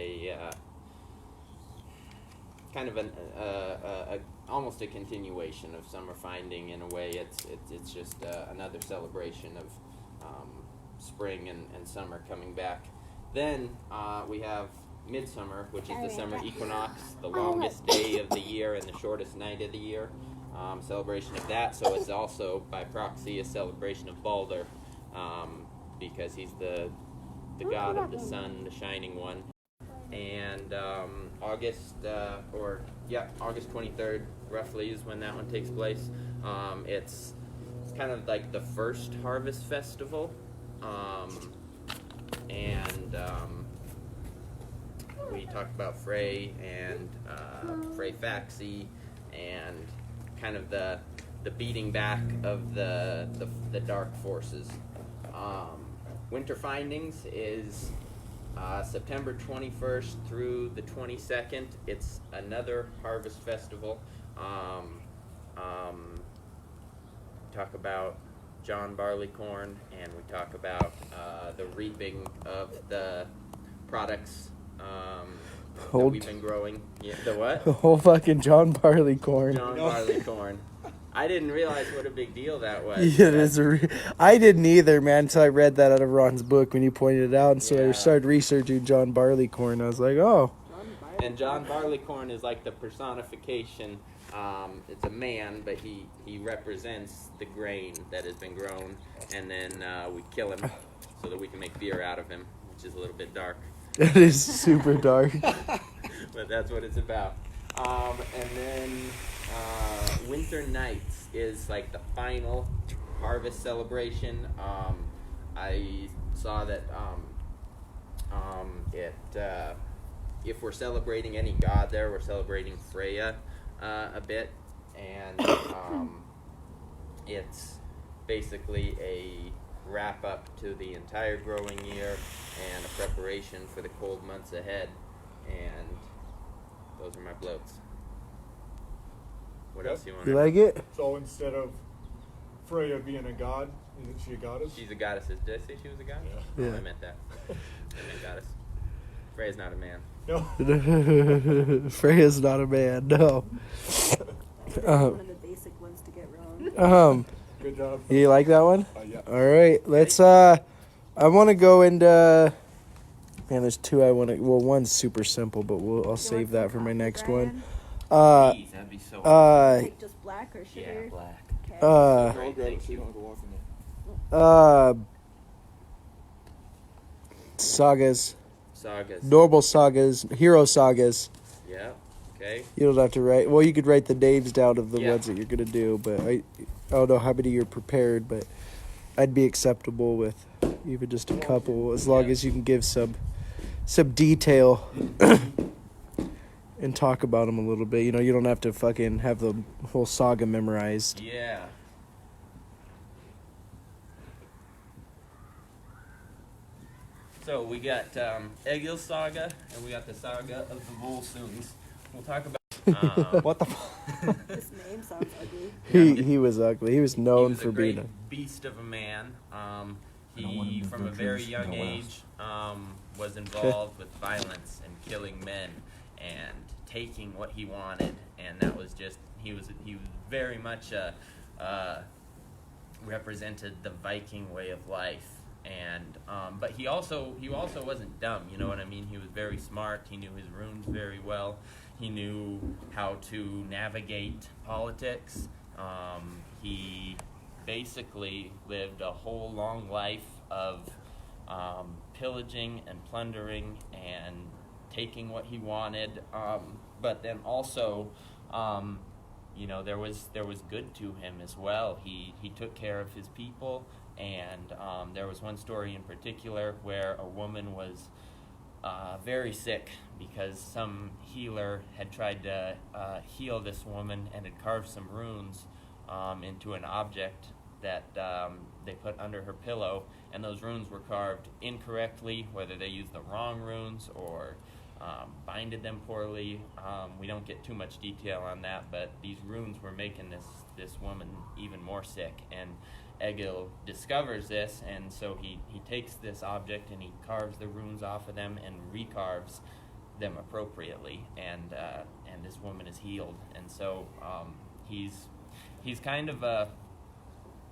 almost a continuation of summer finding in a way. It's just another celebration of spring and summer coming back. Then we have midsummer, which is the summer equinox, the longest day of the year and the shortest night of the year. Celebration of that, so it's also by proxy a celebration of Balder, because he's the god of the sun, the shining one. And August 23rd roughly is when that one takes place. It's kind of like the first harvest festival, and we talked about Frey and Frey Faxi, and kind of the beating back of the dark forces. Winter Findings is September 21st through the 22nd. It's another harvest festival. Talk about John Barleycorn, and we talk about the reaping of the products that we've been growing. Yeah, the what? The whole fucking John Barleycorn. John Barleycorn. I didn't realize what a big deal that was. Yeah, I didn't either, man, until I read that out of Ron's book when you pointed it out. And so I started researching John Barleycorn. I was like, oh. And John Barleycorn is like the personification. It's a man, but he represents the grain that has been grown. And then we kill him so that we can make beer out of him, which is a little bit dark. It is super dark. But that's what it's about. And then Winter Nights is like the final harvest celebration. I saw that if we're celebrating any god there, we're celebrating Freya a bit, and it's basically a wrap up to the entire growing year and a preparation for the cold months ahead. And those are my bloats. What else you want? You like it? So instead of Freya being a god, isn't she a goddess? She's a goddess. Did I say she was a goddess? Yeah. Oh, I meant that. I meant goddess. Freya's not a man. No. Freya's not a man, no. One of the basic ones to get wrong. Good job. You like that one? Yeah. All right, let's. I want to go into. Man, there's two I want to. Well, one's super simple, but I'll save that for my next one. Jeez, that'd be so Like just black or sugar? Yeah, black. Okay. Great, thank you. Sagas, Sagas. normal sagas, hero sagas. Yeah, okay. You don't have to write. Well, you could write the names down of the Yeah. ones that you're gonna do, but I don't know how many you're prepared, but I'd be acceptable with even just a couple, as long as you can give some detail and talk about them a little bit. You know, you don't have to fucking have the whole saga memorized. Yeah. So we got Egil's saga, and we got the saga of the Volsungs. We'll talk about. What the fuck? This name sounds ugly. He was ugly. He was known for a great being beast of a man. He, from a very young age, was involved with violence and killing men and taking what he wanted, and that was just he was very much represented the Viking way of life. And but he also wasn't dumb, you know what I mean? He was very smart. He knew his runes very well. He knew how to navigate politics. He basically lived a whole long life of pillaging and plundering and taking what he wanted. But then also, you know, there was good to him as well. He took care of his people. And there was one story in particular where a woman was very sick because some healer had tried to heal this woman and had carved some runes into an object that they put under her pillow, and those runes were carved incorrectly, whether they used the wrong runes or binded them poorly. We don't get too much detail on that, but these runes were making this woman even more sick. And Egil discovers this, and so he takes this object and he carves the runes off of them and recarves them appropriately, and this woman is healed. And so he's kind of a,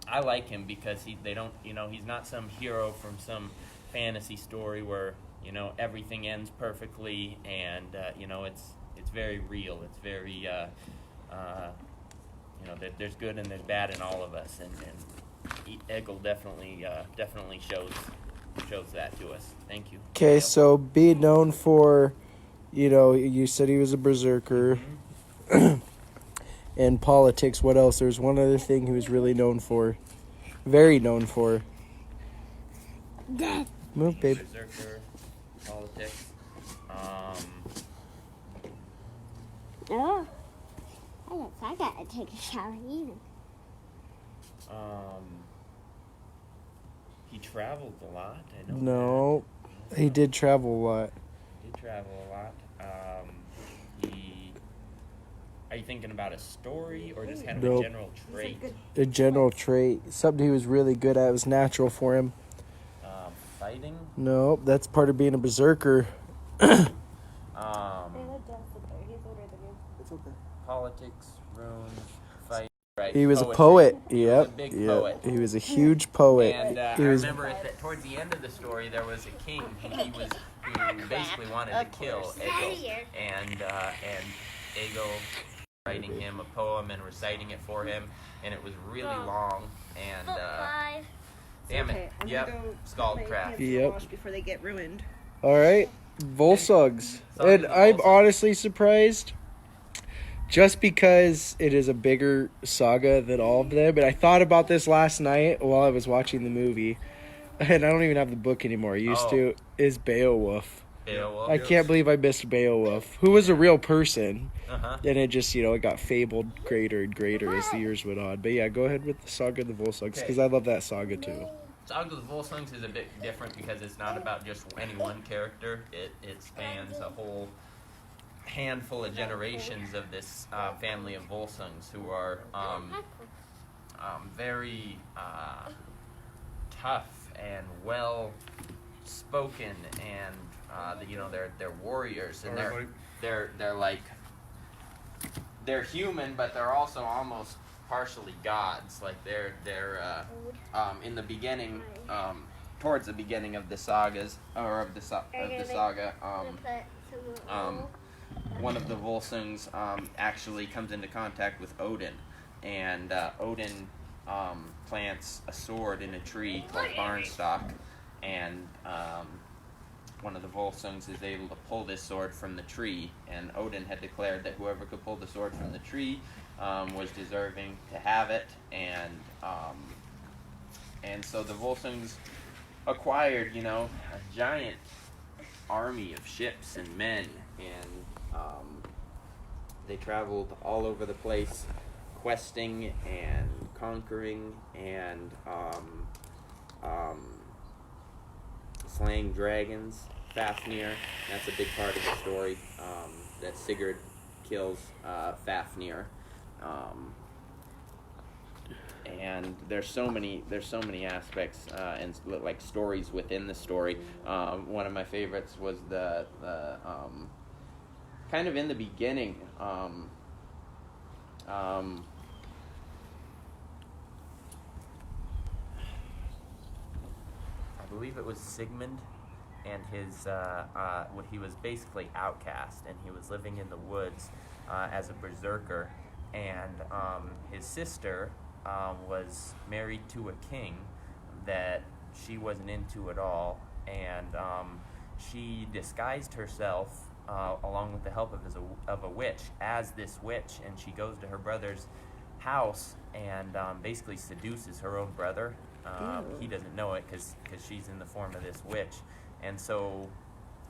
I like him because they don't, he's not some hero from some fantasy story where everything ends perfectly, and it's very real. It's very there's good and there's bad in all of us, and Egil definitely shows that to us. Thank you. Okay, so being known for, you said he was a berserker. And politics, what else? There's one other thing he was really known for. Very known for. Move, babe. Berserker, politics. Oh, I guess I gotta take a shower even. He traveled a lot. I know. No, he did travel a lot. He did travel a lot. Are you thinking about a story or just kind of Nope. a general trait? A general trait. Something he was really good at. It was natural for him. Fighting. No, that's part of being a berserker. It's okay. Politics, runes, fight. Right. He was poetry. a poet. He was a Yep. big Yep. poet. He was a huge poet. And I He was remember towards the end of the story, there was a king who basically wanted to kill Egil, and Egil writing him a poem and reciting it for him, and it was really long. And damn Okay, it, I'm yep, gonna go scald put my crap. pants in the Yep. wash before they get ruined. all right. Volsugs. Sorry, And the I'm Volsugs. honestly surprised. Just because it is a bigger saga than all of them. And I thought about this last night while I was watching the movie. And I don't even have the book anymore. I used to. Is Beowulf. Beowulf. I can't believe I missed Beowulf, who was a real person. Uh-huh. And it just, it got fabled greater and greater as the years went on. But yeah, go ahead with the Saga of the Volsugs, because I love that saga too. Saga of the Volsungs is a bit different because it's not about just any one character. It spans a whole handful of generations of this family of Volsungs who are very tough and well spoken, and they're warriors, and All right, they're like, they're human, but they're also almost partially gods. Like they're in the beginning, towards the beginning of the sagas, or of the saga, one of the Volsungs actually comes into contact with Odin, and Odin plants a sword in a tree called Barnstock, and one of the Volsungs is able to pull this sword from the tree, and Odin had declared that whoever could pull the sword from the tree was deserving to have it, and so the Volsungs acquired, a giant army of ships and men, and they traveled all over the place, questing and conquering and slaying dragons. Fafnir, that's a big part of the story, that Sigurd kills Fafnir. And there's so many aspects and like stories within the story. One of my favorites was the kind of in the beginning. I believe it was Sigmund, and his he was basically outcast, and he was living in the woods as a berserker, and his sister was married to a king that she wasn't into at all, and she disguised herself along with the help of a witch as this witch, and she goes to her brother's house and basically seduces her own brother. He doesn't know it because she's in the form of this witch, and so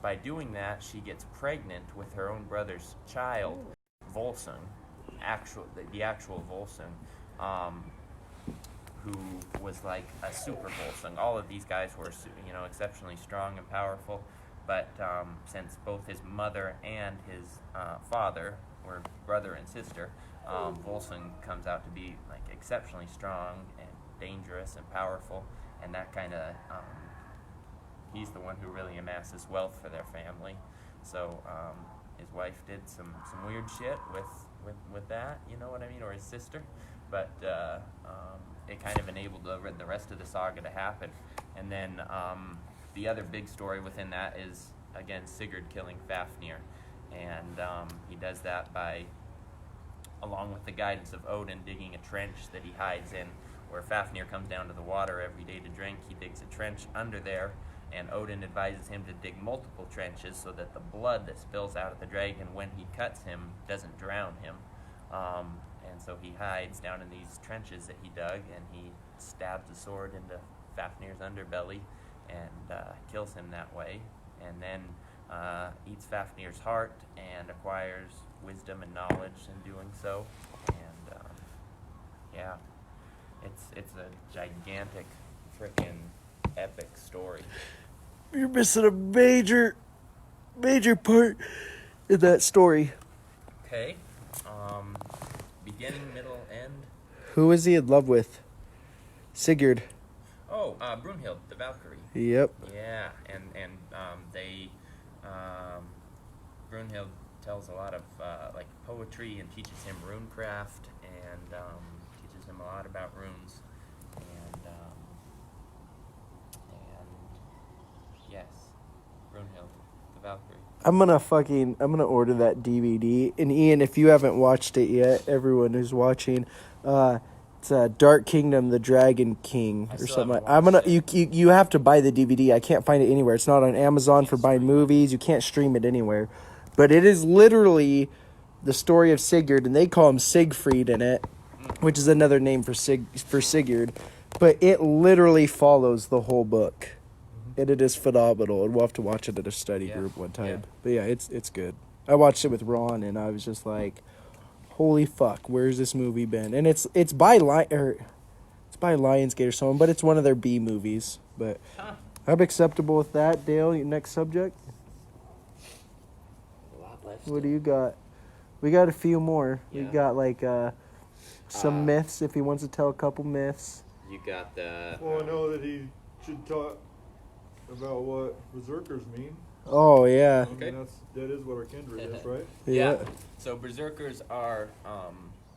by doing that, she gets pregnant with her own brother's child, Volsung, the actual Volsung, who was like a super Volsung. All of these guys were, exceptionally strong and powerful. but since both his mother and his father were brother and sister, Volsung comes out to be like exceptionally strong and dangerous and powerful, and that kind of he's the one who really amasses wealth for their family. So his wife did some weird shit with that, you know what I mean, or his sister, but it kind of enabled the rest of the saga to happen. And then the other big story within that is, again, Sigurd killing Fafnir, and he does that by, along with the guidance of Odin, digging a trench that he hides in, where Fafnir comes down to the water every day to drink. He digs a trench under there, and Odin advises him to dig multiple trenches so that the blood that spills out of the dragon when he cuts him doesn't drown him. And so he hides down in these trenches that he dug, and he stabs a sword into Fafnir's underbelly and kills him that way, and then eats Fafnir's heart and acquires wisdom and knowledge in doing so. And yeah, it's a gigantic freaking epic story. You're missing a major part in that story. Okay. Beginning, middle, end. Who was he in love with? Sigurd. Oh, Brunhild, the Valkyrie. Yep. Yeah, and they Brunhild tells a lot of like poetry and teaches him runecraft and teaches him a lot about runes. And yes, Brunhild, the Valkyrie. I'm gonna order that DVD. And Ian, if you haven't watched it yet, everyone who's watching, it's Dark Kingdom, the Dragon King, or something. You have to buy the DVD. I can't find it anywhere. It's not on Amazon for buying movies. You can't stream it anywhere. But it is literally the story of Sigurd, and they call him Siegfried in it, which is another name for Sigurd. But it literally follows the whole book. And it is phenomenal, and we'll have to watch it at a study group one time. Yeah. But yeah, it's good. I watched it with Ron, and I was just like, "Holy fuck, where's this movie been?" And it's by Lionsgate or someone, but it's one of their B movies. But I'm acceptable with that. Dale, your next subject. A lot left. What do you got? We got a few more. Yeah. We got like some myths if he wants to tell a couple myths. You got the. Well, I know that he should talk about what berserkers mean. Oh yeah. I mean, that is what our kindred is, right? Yeah. So berserkers are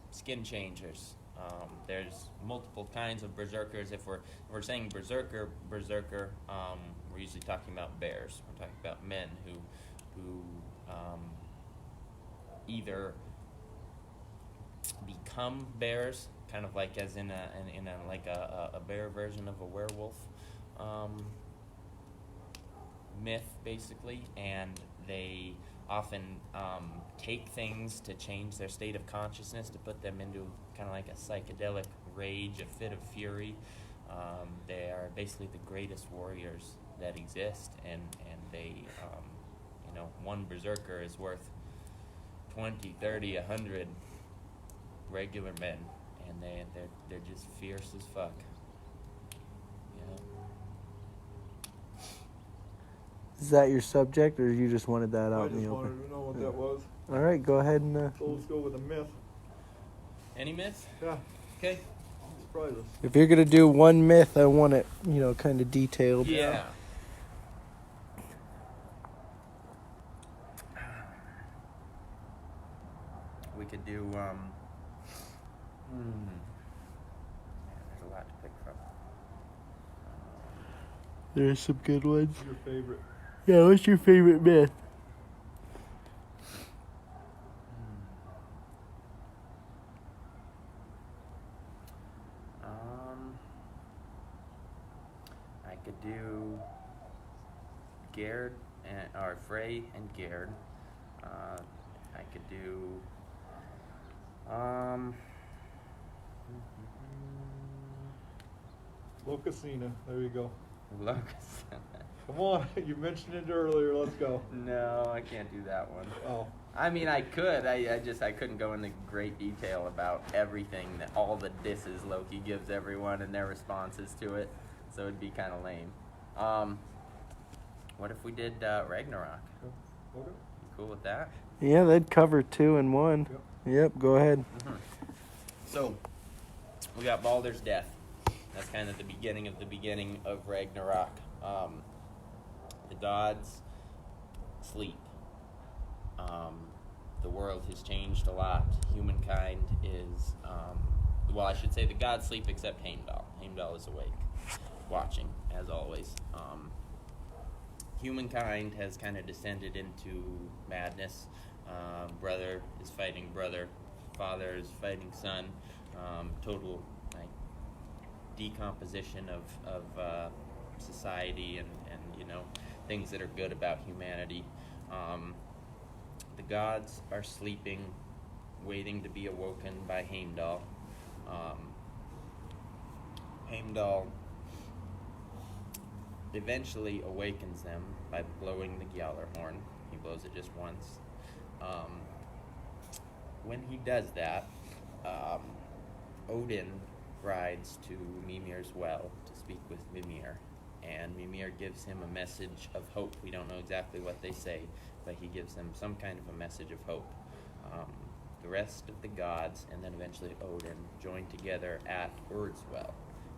skin changers. There's multiple kinds of berserkers. If we're saying berserker, we're usually talking about bears. We're talking about men who either become bears, kind of like as in a bear version of a werewolf myth, basically, and they often take things to change their state of consciousness, to put them into kind of like a psychedelic rage, a fit of fury. They are basically the greatest warriors that exist, and they, one berserker is worth 20, 30, 100 regular men, and they're just fierce as fuck. Is that your subject, or you just wanted that out I in just the wanted open? to know what that was. All right, go ahead and. So let's go with a myth. Any myths? Yeah, Okay. surprise us. If you're gonna do one myth, I want it, kind of detailed. Yeah. We could do, there's a lot to pick from. There's some good ones. What's your favorite? Yeah, what's your favorite myth? I could do Gerd or Frey and Gerd. I could do Locusina. There you go. Locust. Come on, you mentioned it earlier. Let's go. No, I can't do that one. Oh, I mean, I could. I couldn't go into great detail about everything, that all the disses Loki gives everyone and their responses to it. So it'd be kind of lame. What if we did Ragnarok? Okay. You cool with that? Yeah, they'd cover 2 in 1. Yep, go ahead. So, we got Baldur's death. That's kind of the beginning of Ragnarok. The gods sleep. The world has changed a lot. Humankind is, well, I should say the gods sleep except Heimdall. Heimdall is awake, watching, as always. Humankind has kind of descended into madness. Brother is fighting brother. Father is fighting son. Total decomposition of society and things that are good about humanity. The gods are sleeping, waiting to be awoken by Heimdall. Heimdall eventually awakens them by blowing the Gjallarhorn. He blows it just once. When he does that, Odin rides to Mimir's well to speak with Mimir, and Mimir gives him a message of hope. We don't know exactly what they say, but he gives them some kind of a message of hope. The rest of the gods, and then eventually Odin, join together at Urd's well,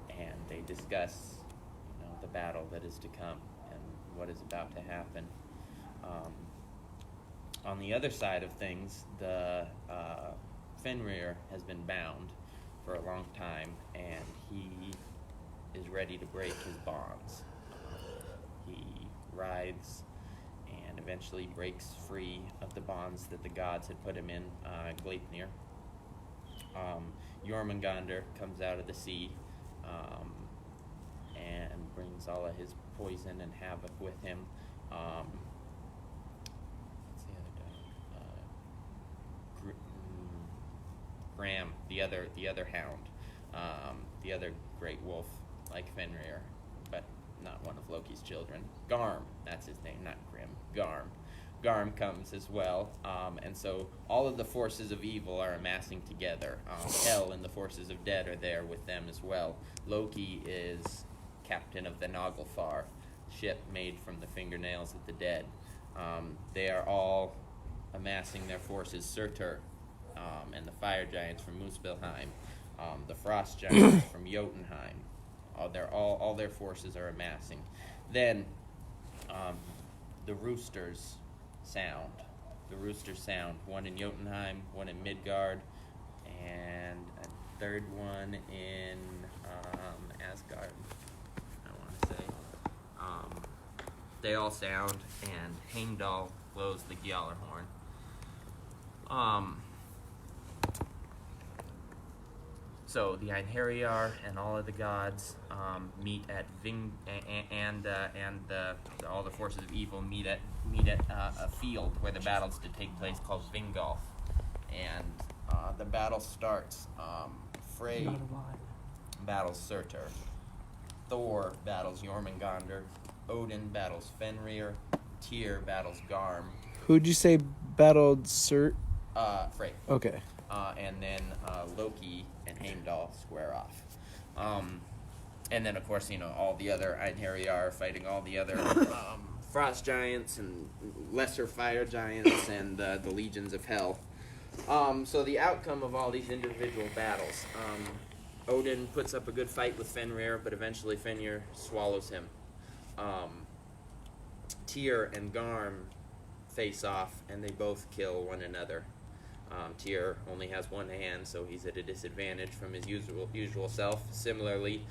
and they discuss the battle that is to come and what is about to happen. On the other side of things, the Fenrir has been bound for a long time, and he is ready to break his bonds. He rides and eventually breaks free of the bonds that the gods had put him in, Gleipnir. Jormungandr comes out of the sea and brings all of his poison and havoc with him. What's the other dog? Gram, the other hound, the other great wolf like Fenrir, but not one of Loki's children. Garm, that's his name, not Grim. Garm. Garm comes as well, and so all of the forces of evil are amassing together. Hel and the forces of dead are there with them as well. Loki is captain of the Naglfar, ship made from the fingernails of the dead. They are all amassing their forces. Surtur and the fire giants from Muspelheim, the frost giants from Jotunheim. All their forces are amassing. Then the roosters sound. The roosters sound. One in Jotunheim, one in Midgard, and a third one in Asgard, I want to say. They all sound, and Heimdall blows the Gjallarhorn. So the Einherjar and all of the gods meet at all the forces of evil meet at a field where the battle's to take place called Vingolf, and the battle starts. Frey battles Surtur, Thor battles Jormungandr, Odin battles Fenrir, Tyr battles Garm. Who'd you say battled Frey? Okay. And then Loki and Heimdall square off. And then, of course, all the other Einherjar are fighting all the other frost giants and lesser fire giants and the legions of Hel. So the outcome of all these individual battles, Odin puts up a good fight with Fenrir, but eventually Fenrir swallows him. Tyr and Garm face off, and they both kill one another. Tyr only has one hand, so he's at a disadvantage from his usual self. Similarly,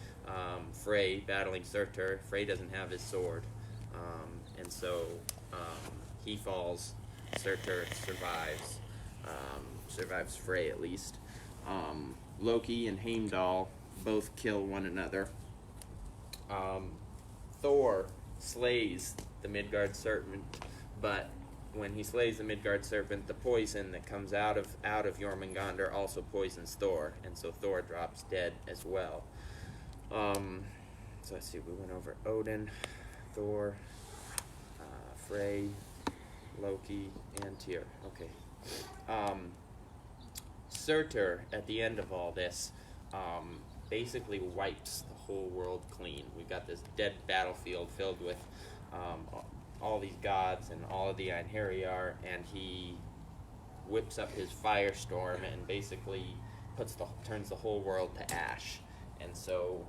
Frey battling Surtur, Frey doesn't have his sword, and so he falls. Surtur survives Frey at least. Loki and Heimdall both kill one another. Thor slays the Midgard serpent, but when he slays the Midgard serpent, the poison that comes out of Jormungandr also poisons Thor, and so Thor drops dead as well. So let's see, we went over Odin, Thor, Frey, Loki, and Tyr. Okay. Surtur, at the end of all this, basically wipes the whole world clean. We've got this dead battlefield filled with all these gods and all of the Einherjar, and he whips up his firestorm and basically turns the whole world to ash. And so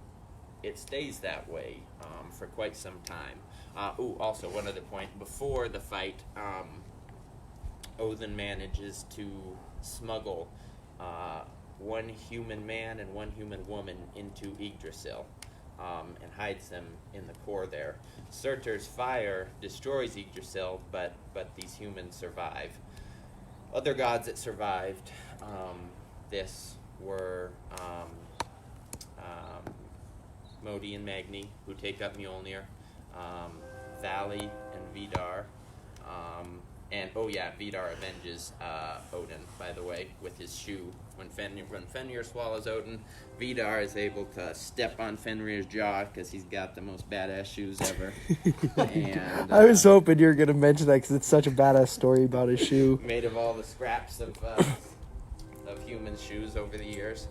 it stays that way for quite some time. Also one other point. Before the fight, Odin manages to smuggle one human man and one human woman into Yggdrasil and hides them in the core there. Surtur's fire destroys Yggdrasil, but these humans survive. Other gods that survived this were Modi and Magni, who take up Mjolnir, Vali and Vidar, Vidar avenges Odin, by the way, with his shoe. When Fenrir swallows Odin, Vidar is able to step on Fenrir's jaw because he's got the most badass shoes ever. And, I was hoping you were going to mention that because it's such a badass story about his shoe. Made of all the scraps of human shoes over the years.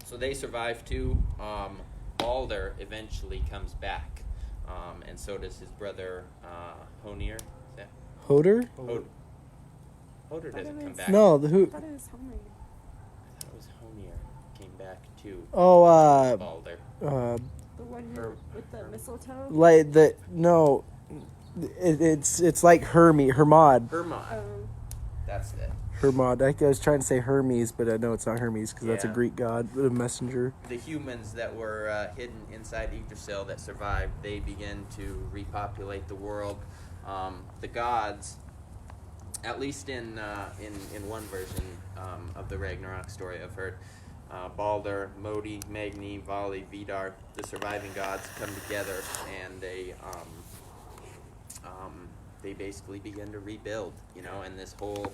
So they survive too. Balder eventually comes back, and so does his brother Honir. Hoder? Hoder doesn't come back. No, the who? I thought it was Homer. I thought it was Honir came back too. Oh, Balder. The one with the mistletoe? Like the no, it's like Hermod. Hermod. Oh. That's it. Hermod. I was trying to say Hermes, but I know it's not Hermes because that's a Yeah. Greek god, a messenger. The humans that were hidden inside Yggdrasil that survived, they begin to repopulate the world. The gods, at least in one version of the Ragnarok story I've heard, Balder, Modi, Magni, Vali, Vidar, the surviving gods come together and they basically begin to rebuild, and this whole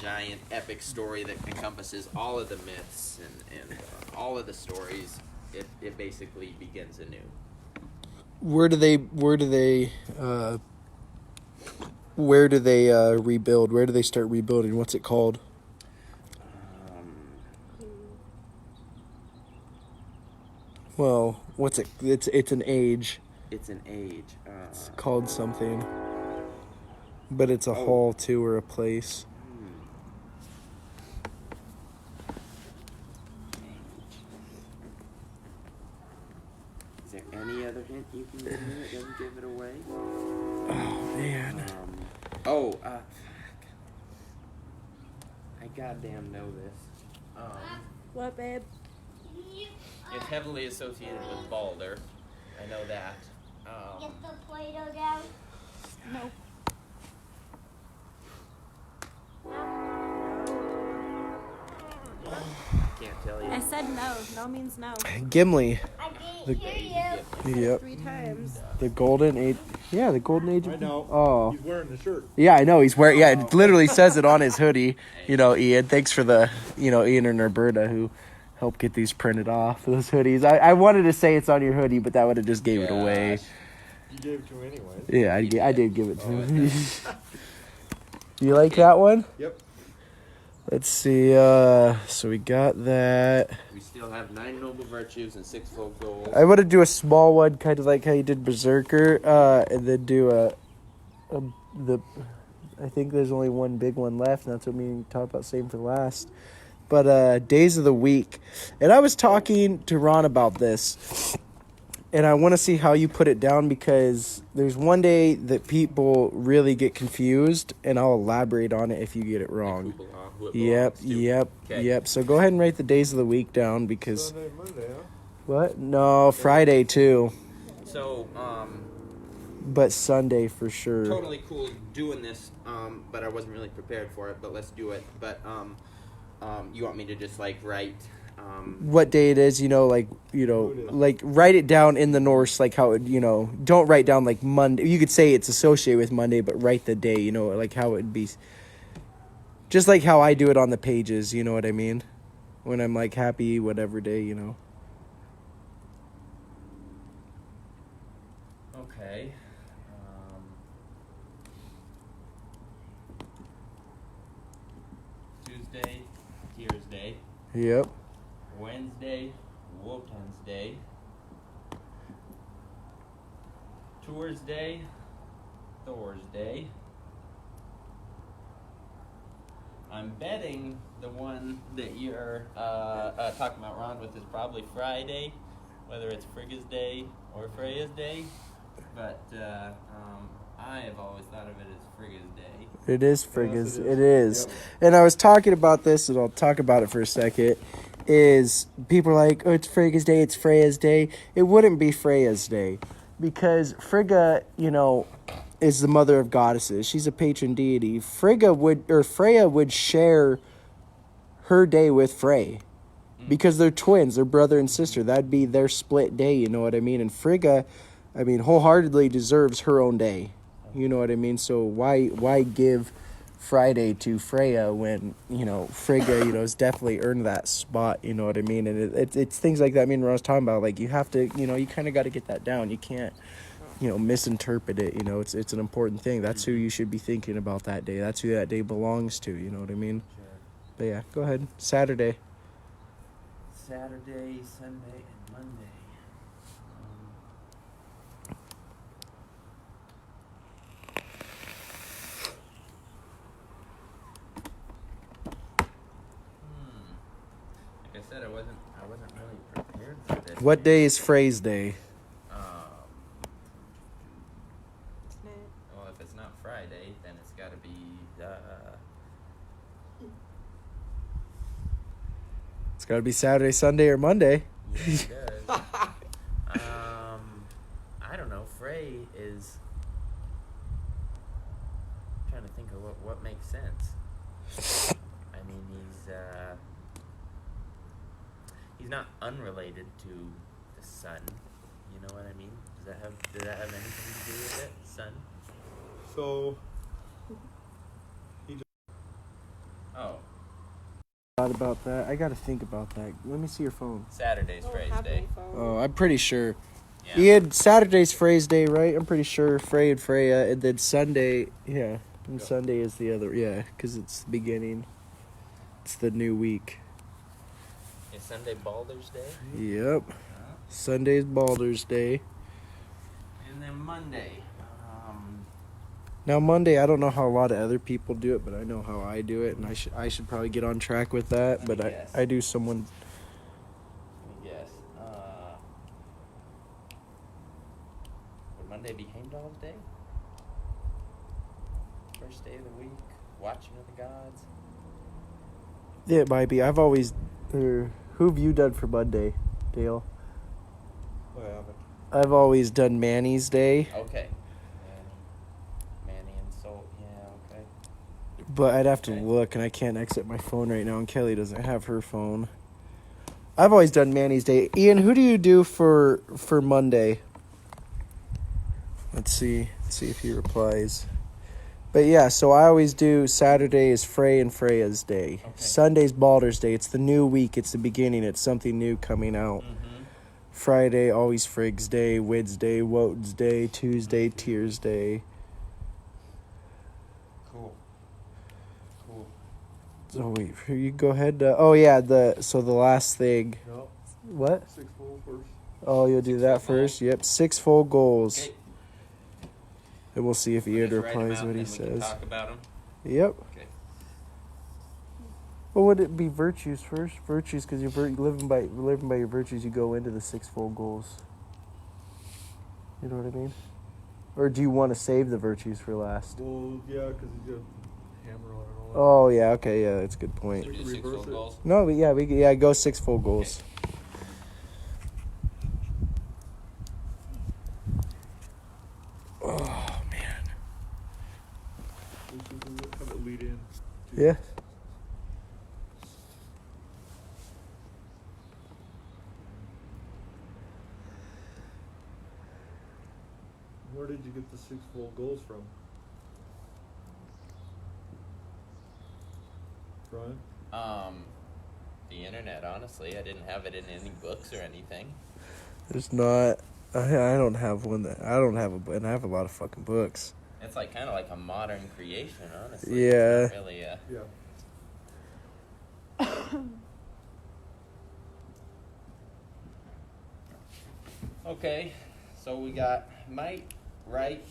giant epic story that encompasses all of the myths and all of the stories, it basically begins anew. Where do they rebuild? Where do they start rebuilding? What's it called? Well, what's it? It's an age. It's an age. It's called something. But it's a hall too, or a place. Is there any other hint you can give me that doesn't give it away? Oh man. Fuck. I goddamn know this. What, babe? It's heavily associated with Balder. I know that. Get the Play-Doh down. No. Can't tell you. I said no. No means no. Gimli. I didn't hear you. Yep. 3 times. The golden age. Yeah, the golden age. I know. Oh. He's wearing the shirt. Yeah, I know. He's wearing. Yeah, it literally says it on his hoodie. Ian. Thanks for the. Ian and Roberta who helped get these printed off. Those hoodies. I wanted to say it's on your hoodie, but that would have just gave it away. You gave it to him anyways. Yeah, I did give it to him. You like that one? Yep. Let's see. So we got that. We still have 9 noble virtues and 6 folk goals. I want to do a small one, kind of like how you did Berserker, and then do I think there's only one big one left, and that's what we talked about saving for last. But days of the week, and I was talking to Ron about this, and I want to see how you put it down because there's one day that people really get confused, and I'll elaborate on it if you get it wrong. Who it belongs to. Okay. Yep. So go ahead and write the days of the week down because Sunday, Monday, huh? what? No, Friday too, So, but Sunday for sure. totally cool doing this, but I wasn't really prepared for it, but let's do it. But, you want me to just, write, What day it is, like write it down in the Norse, like how it, don't write down like Monday. You could say it's associated with Monday, but write the day, like how it would be. Just like how I do it on the pages, you know what I mean? When I'm like happy, whatever day, Okay. Tuesday, Tears Day. Yep. Wednesday, Wotan's Day. Tours Day, Thor's Day. I'm betting the one that you're talking about, Ron, with is probably Friday, whether it's Frigga's Day or Freya's Day. But I have always thought of it as Frigga's Day. It is Frigga's. Yes, It is. Yep. And I was talking about this, and I'll talk about it for a second. Is people are like, oh, it's Frigga's Day, it's Freya's Day. It wouldn't be Freya's Day because Frigga, is the mother of goddesses. She's a patron deity. Freya would share her day with Frey because they're twins, they're brother and sister. That'd be their split day, you know what I mean? And Frigga, wholeheartedly deserves her own day. You know what I mean? So why give Friday to Freya when, Frigga, has definitely earned that spot, you know what I mean? And it's things like that. I mean, when I was talking about, like, you have to, you kind of got to get that down. You can't, misinterpret it, it's an important thing. That's who you should be thinking about that day. That's who that day belongs to, you know what I mean? Sure. But yeah, go ahead. Saturday. Saturday, Sunday, and Monday. Like I said, I wasn't really prepared for this. What day is Frey's Day? Well, if it's not Friday, then it's got to be. It's got to be Saturday, Sunday, or Monday. Yeah, it does. I don't know. Frey is. I'm trying to think of what makes sense. I mean, he's not unrelated to the sun. You know what I mean? Does that have anything to do with it? Sun? So, Oh, Thought about that. I got to think about that. Let me see your phone. Saturday's Frey's Day. Oh, I'm pretty sure. Yeah. He had Saturday's Frey's Day, right? I'm pretty sure Frey and Freya, and then Sunday, yeah. And Sunday is the other, yeah, because it's the beginning. It's the new week. Is Sunday Baldur's Day? Yep. Sunday's Baldur's Day. And then Monday. Now Monday, I don't know how a lot of other people do it, but I know how I do it, and I should probably get on track with that. Let me But guess. I do someone. Let me guess. Would Monday be Heimdall's Day? First day of the week. Watching of the gods. Yeah, it might be. I've always. Who have you done for Monday, Dale? I haven't. I've always done Manny's Day, Okay. Manny and Salt. Yeah, okay. but I'd have to Okay. look, and I can't exit my phone right now, and Kelly doesn't have her phone. I've always done Manny's Day. Ian, who do you do for Monday? Let's see if he replies. But yeah, so I always do Saturday is Frey and Freya's Day. Okay. Sunday's Baldur's Day. It's the new week. It's the beginning. It's something new coming out. Mm-hmm. Friday, always Frigg's Day. Wednesday, Wotan's Day. Tuesday, Tears Day. Cool. Oh wait, you go ahead. Oh yeah, the last thing. No, What? 6 full first. Oh, you'll do that full first. Yep, 6 full goals. Okay. And we'll see if Ian Just write 'em replies out what he and then we can says. talk about 'em. Yep. Okay. Well, would it be virtues first? Virtues, because you're living by your virtues, you go into the 6 full goals. You know what I mean? Or do you want to save the virtues for last? Well, yeah, because he's got hammer on it and all that. Oh yeah, okay, yeah, that's a good point. So do Reverse 6 full it. goals. No, go 6 full goals. Oh man. We should have it lead in. Yeah. Where did you get the 6 full goals from? Brian? The internet, honestly. I didn't have it in any books or anything. There's not. I don't have one that I don't have a. And I have a lot of fucking books. It's like kind of like a modern creation, honestly. Yeah. It's not really. Yeah. Okay, so we got might right,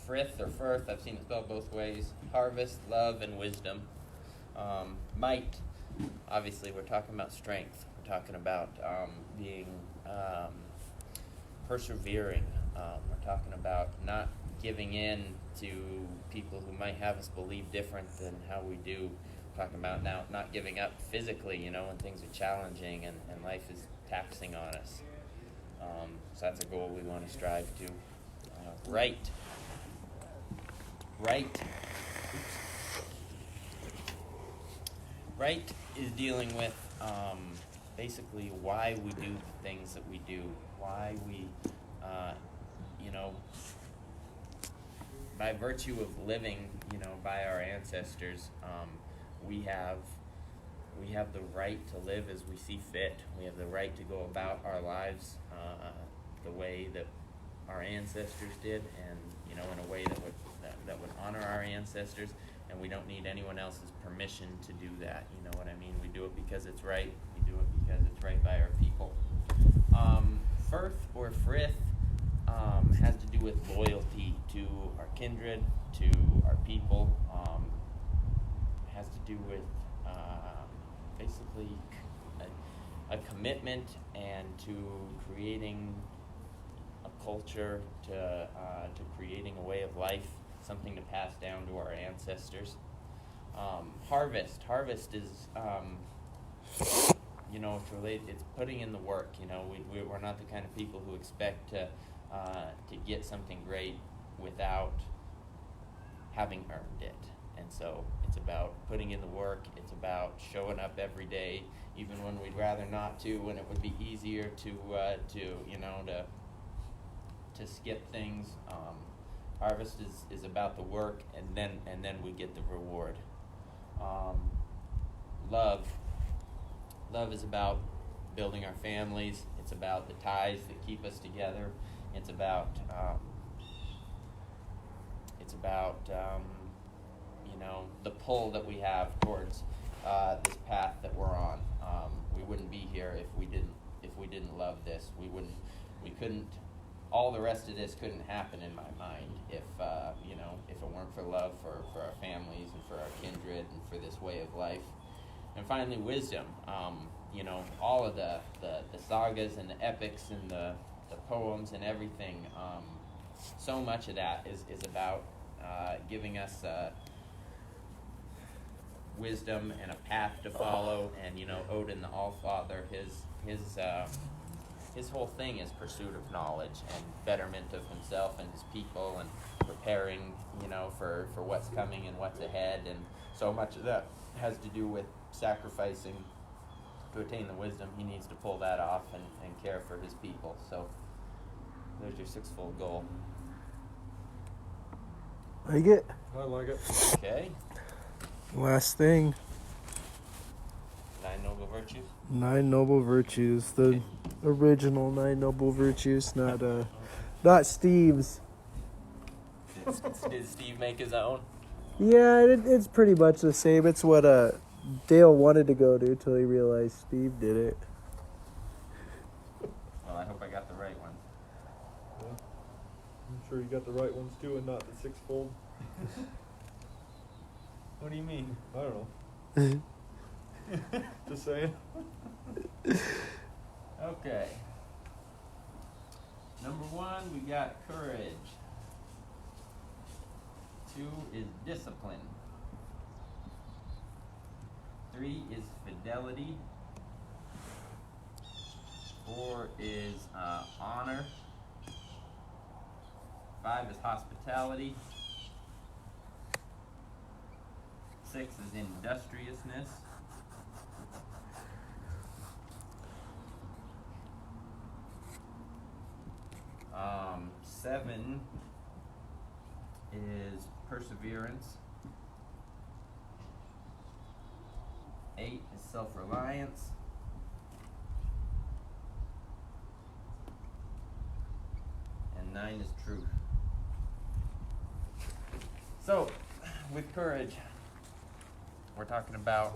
frith or firth, I've seen it spelled both ways. Harvest, love, and wisdom. Might, obviously, we're talking about strength. We're talking about being persevering. We're talking about not giving in to people who might have us believe different than how we do. We're talking about now not giving up physically, when things are challenging and life is taxing on us. So that's a goal we want to strive to. Right. Right is dealing with basically why we do the things that we do, why we, by virtue of living, by our ancestors, we have the right to live as we see fit. We have the right to go about our lives the way that our ancestors did, and in a way that would honor our ancestors. And we don't need anyone else's permission to do that. You know what I mean? We do it because it's right. We do it because it's right by our people. Firth or frith has to do with loyalty to our kindred, to our people. Has to do with basically a commitment and to creating a culture, to creating a way of life, something to pass down to our ancestors. Harvest is, it's related. It's putting in the work. We're not the kind of people who expect to get something great without having earned it. And so it's about putting in the work. It's about showing up every day, even when we'd rather not to, when it would be easier to skip things. Harvest is about the work, and then we get the reward. Love is about building our families. It's about the ties that keep us together. It's about the pull that we have towards this path that we're on. We wouldn't be here if we didn't love this. We couldn't. All the rest of this couldn't happen in my mind if it weren't for love for our families and for our kindred and for this way of life. And finally, wisdom. All of the sagas and the epics and the poems and everything. So much of that is about giving us wisdom and a path to follow. And Odin the Allfather, his whole thing is pursuit of knowledge and betterment of himself and his people and preparing, for what's coming and what's ahead. And so much of that has to do with sacrificing to attain the wisdom. He needs to pull that off and care for his people. So there's your sixfold goal. Like it? I like it. Okay. Last thing. 9 noble virtues. 9 noble virtues. The original 9 noble virtues, not Steve's. Did Steve make his own? Yeah, it's pretty much the same. It's what Dale wanted to go to till he realized Steve did it. Well, I hope I got the right one. Yeah. I'm sure you got the right ones too, and not the sixfold. What do you mean? I don't know. Just saying. Okay. Number 1, we got courage. 2 is discipline. 3 is fidelity. 4 is honor. 5 is hospitality. 6 is industriousness. 7 is perseverance. 8 is self-reliance. 9 is truth. So, with courage, we're talking about,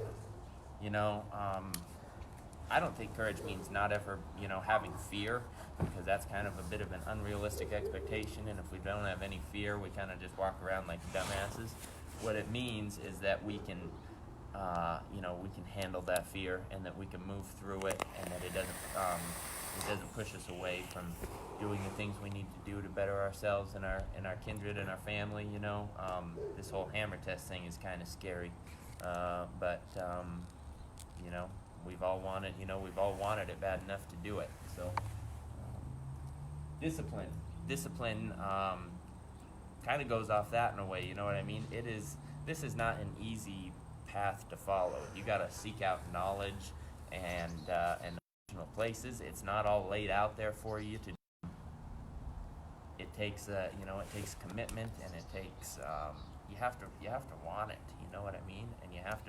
I don't think courage means not ever, having fear. because that's kind of a bit of an unrealistic expectation, and if we don't have any fear, we kind of just walk around like dumbasses. What it means is that we can, we can handle that fear, and that we can move through it, and that it doesn't push us away from doing the things we need to do to better ourselves and our kindred and our family. This whole hammer test thing is kind of scary, but we've all wanted it bad enough to do it. So discipline kind of goes off that in a way. You know what I mean? This is not an easy path to follow. You got to seek out knowledge and places. It's not all laid out there for you to. It takes it takes commitment, and it takes you have to want it. You know what I mean? And you have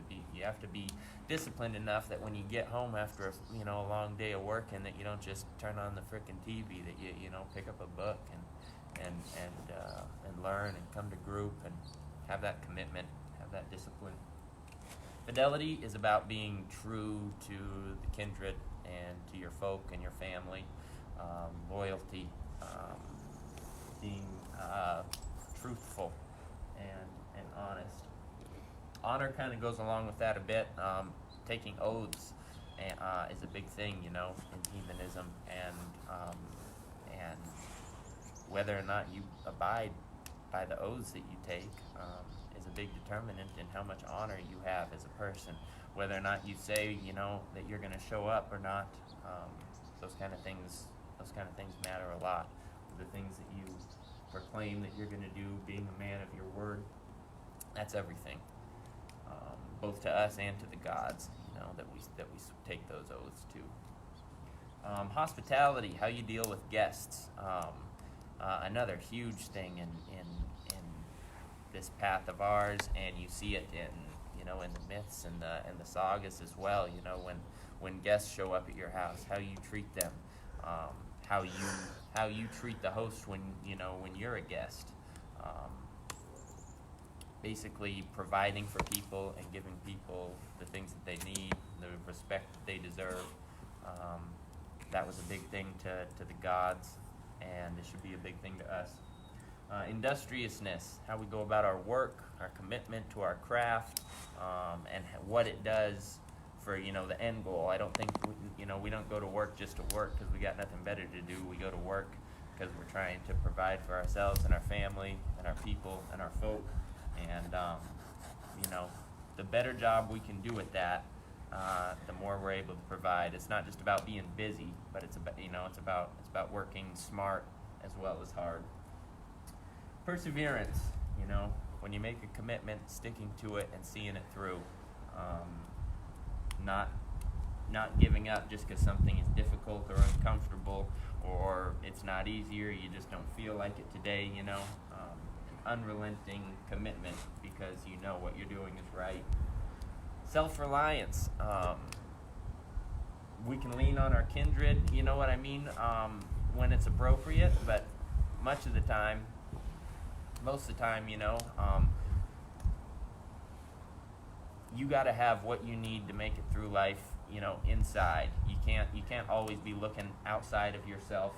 to be disciplined enough that when you get home after a long day of work, and that you don't just turn on the frickin' TV, that you pick up a book and learn and come to group and have that commitment, have that discipline. Fidelity is about being true to the kindred and to your folk and your family. Loyalty, being truthful and honest. Honor kind of goes along with that a bit. Taking oaths is a big thing, in heathenism, and whether or not you abide by the oaths that you take is a big determinant in how much honor you have as a person. Whether or not you say, that you're going to show up or not, those kind of things matter a lot. The things that you proclaim that you're going to do, being a man of your word, that's everything. Both to us and to the gods, that we take those oaths to. Hospitality, how you deal with guests, another huge thing in this path of ours, and you see it in the myths and the sagas as well. When guests show up at your house, how you treat them, how you treat the host when you're a guest. Basically providing for people and giving people the things that they need, the respect that they deserve. That was a big thing to the gods, and it should be a big thing to us. Industriousness, how we go about our work, our commitment to our craft, and what it does for the end goal. I don't think we don't go to work just to work because we got nothing better to do. We go to work because we're trying to provide for ourselves and our family and our people and our folk. And the better job we can do at that, the more we're able to provide. It's not just about being busy, but it's about working smart as well as hard. Perseverance, when you make a commitment, sticking to it and seeing it through. Not giving up just because something is difficult or uncomfortable, or it's not easy, or you just don't feel like it today. Unrelenting commitment because what you're doing is right. Self-reliance. We can lean on our kindred, when it's appropriate, but most of the time, you got to have what you need to make it through life, inside. You can't always be looking outside of yourself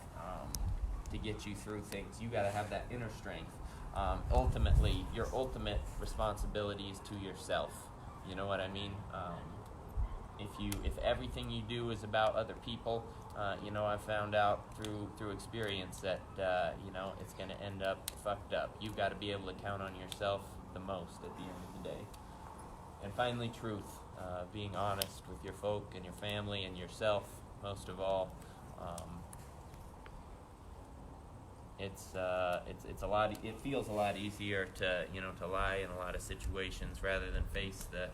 to get you through things. You got to have that inner strength. Ultimately, your ultimate responsibility is to yourself. You know what I mean? If everything you do is about other people, I've found out through experience that it's going to end up fucked up. You've got to be able to count on yourself the most at the end of the day. And finally, truth. Being honest with your folk and your family and yourself, most of all. It's a lot. It feels a lot easier to lie in a lot of situations rather than face the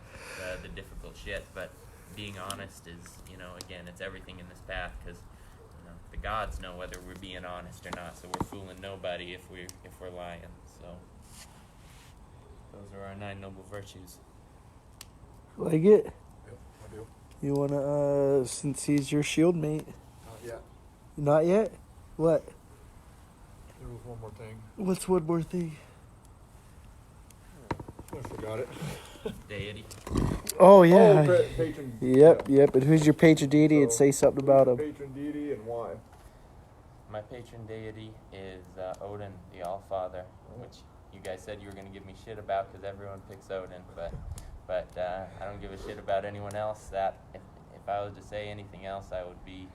difficult shit. But being honest is again, it's everything in this path, because the gods know whether we're being honest or not. So we're fooling nobody if we're lying. So those are our 9 noble virtues. Like it? Yep, I do. You wanna since he's your shield mate? Not yet. Not yet? What? There was one more thing. What's one more thing? I forgot it. Deity. Oh yeah. Patron. Yep. And who's your patron deity? And So, say something about him. Patron deity and why? My patron deity is Odin, the Allfather, which you guys said you were going to give me shit about because everyone picks Odin, but I don't give a shit about anyone else. That if I was to say anything else, I would be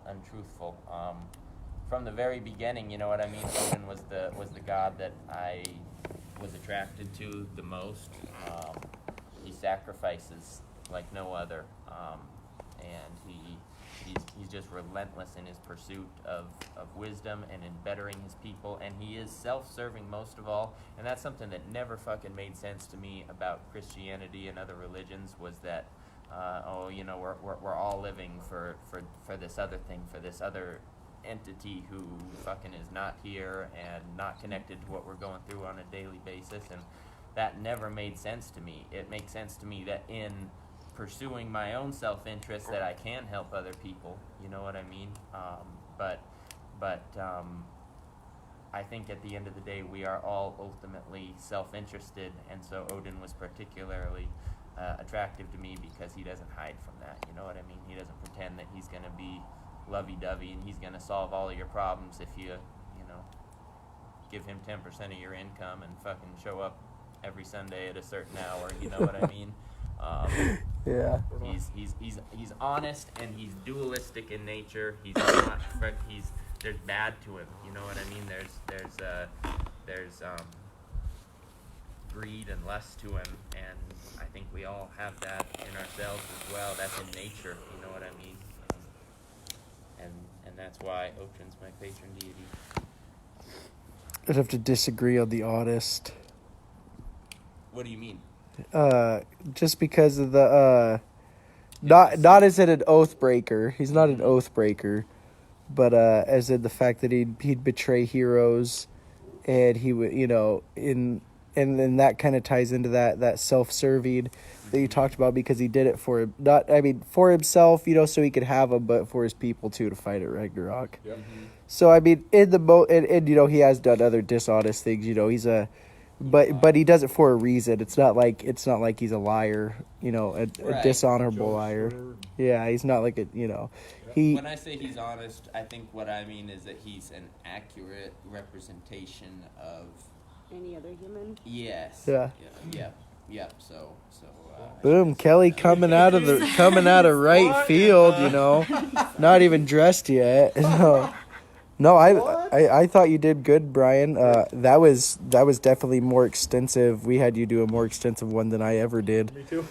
untruthful. From the very beginning, you know what I mean. Odin was the god that I was attracted to the most. He sacrifices like no other, and he's just relentless in his pursuit of wisdom and in bettering his people, and he is self-serving most of all, and that's something that never fucking made sense to me about Christianity and other religions, was that we're all living for this other thing, for this other entity who fucking is not here and not connected to what we're going through on a daily basis, and that never made sense to me. It makes sense to me that in pursuing my own self-interest that I can help other people, you know what I mean? But I think at the end of the day we are all ultimately self-interested, and so Odin was particularly attractive to me because he doesn't hide from that, you know what I mean? He doesn't pretend that he's going to be lovey-dovey and he's going to solve all of your problems if you give him 10% of your income and fucking show up every Sunday at a certain hour, you know what I mean? Yeah. He's honest and he's dualistic in nature. He's not. There's bad to him. You know what I mean? There's greed and lust to him, and I think we all have that in ourselves as well. That's in nature. You know what I mean? And that's why Odin's my patron deity. I'd have to disagree on the honest. What do you mean? Just because of the not as in an oath breaker. He's not an oath breaker, but as in the fact that he'd betray heroes, and he would, and then that kind of ties into that self-serving that you talked about, because he did it for for himself, so he could have them, but for his people too, to fight at Ragnarok. Yep. Mm-hmm. So in the he has done other dishonest things. He's a But he does it for a reason. It's not like he's a liar, a dishonorable liar. Yeah, he's not like he. When I say he's honest, I think what I mean is that he's an accurate representation of any other human. Yes. Yeah. Yep. So. Boom, Kelly coming out of right field. Not even dressed yet. No, I thought you did good, Brian. That was definitely more extensive. We had you do a more extensive one than I ever did. Me too.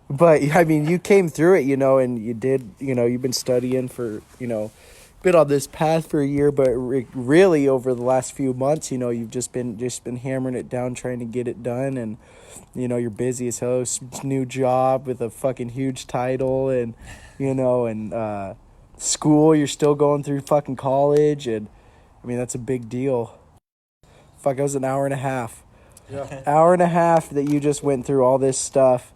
But I mean, you came through it, and you did. You've been studying for, been on this path for a year, but really over the last few months, you've just been hammering it down, trying to get it done, and you're busy as hell. New job with a fucking huge title, and school, you're still going through fucking college, and I mean, that's a big deal. Fuck, it was an hour and a half. Yeah. Hour and a half that you just went through all this stuff,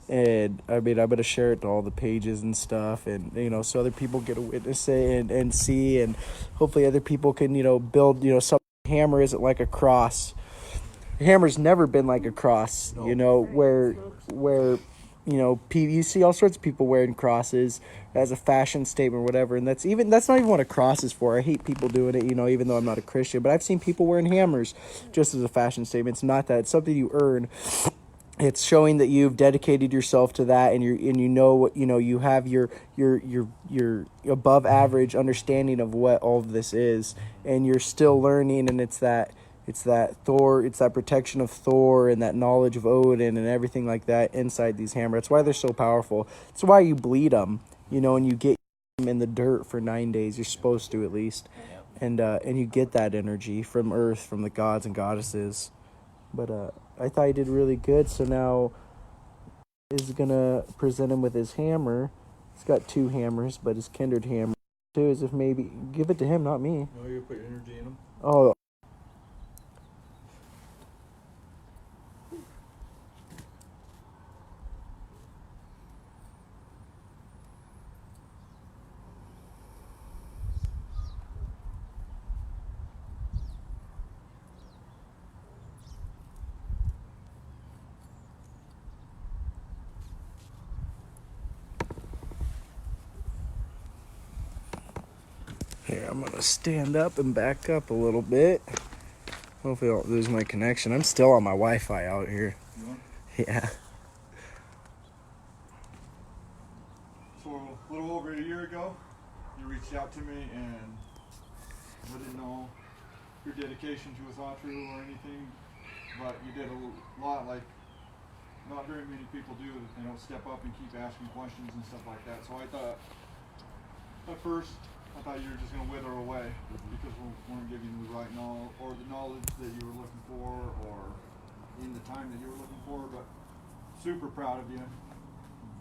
and I mean, I'm gonna share it to all the pages and stuff, and so other people get to witness it and see, and hopefully other people can build some. Hammer isn't like a cross. Hammer's never been like a cross. No. Where you see all sorts of people wearing crosses as a fashion statement or whatever, and that's not even what a cross is for. I hate people doing it, even though I'm not a Christian, but I've seen people wearing hammers just as a fashion statement. It's not that. It's something you earn. It's showing that you've dedicated yourself to that, and you have your above average understanding of what all of this is, and you're still learning, and it's that protection of Thor and that knowledge of Odin and everything like that inside these hammers. That's why they're so powerful. That's why you bleed them, and you get them in the dirt for 9 days. You're supposed to, at least. And you get that energy from Earth, from the gods and goddesses. But I thought he did really good. So now is gonna present him with his hammer. He's got 2 hammers, but his kindred hammer too is if maybe give it to him, not me. No, you put energy in them. Oh. Here, I'm gonna stand up and back up a little bit. Hopefully I don't lose my connection. I'm still on my Wi-Fi out here. Yeah. So a little over a year ago, you reached out to me and I didn't know your dedication to Asatru or anything, but you did a lot like not very many people do. They don't step up and keep asking questions and stuff like that. So I thought, at first, I thought you were just going to wither away because we weren't giving you the right knowledge or the knowledge that you were looking for or in the time that you were looking for, but super proud of you.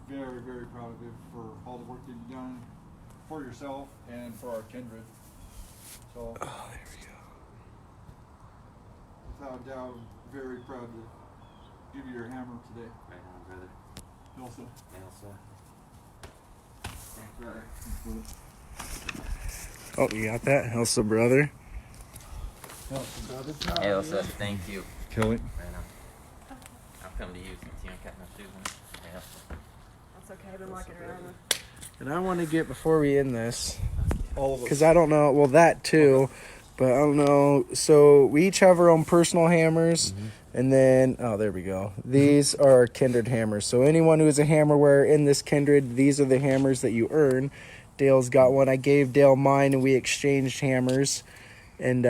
Very, very proud of you for all the work that you've done for yourself and for our kindred. So, Oh, there we go. without doubt, very proud to give you your hammer today. Right on, brother. Elsa. Elsa. Right. Oh, you got that? Elsa, brother. Elsa, thank you. Kelly. Right on. I'll come to you since you ain't got no shoes on. Yeah. That's okay. I've been walking around. And I want to get, before we end this, All of us. because I don't know, well, that too, but I don't know. So we each have our own personal hammers, and then, oh, there we go. These are kindred hammers. So anyone who is a hammer wearer in this kindred, these are the hammers that you earn. Dale's got one. I gave Dale mine, and we exchanged hammers. And,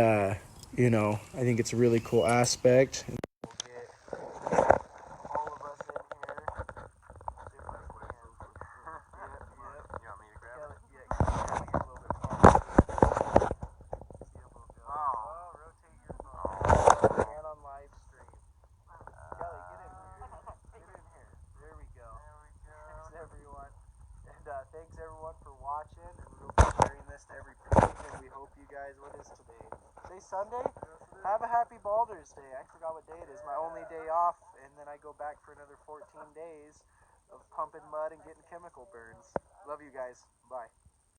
you know, I think it's a really cool aspect. Thanks everyone for watching, and we'll be sharing this to every page, and we hope you guys, what is today? Today's Sunday? Have a happy Baldur's Day. I forgot what day it is. My only day off, and then I go back for another 14 days of pumping mud and getting chemical burns. Love you guys. Bye.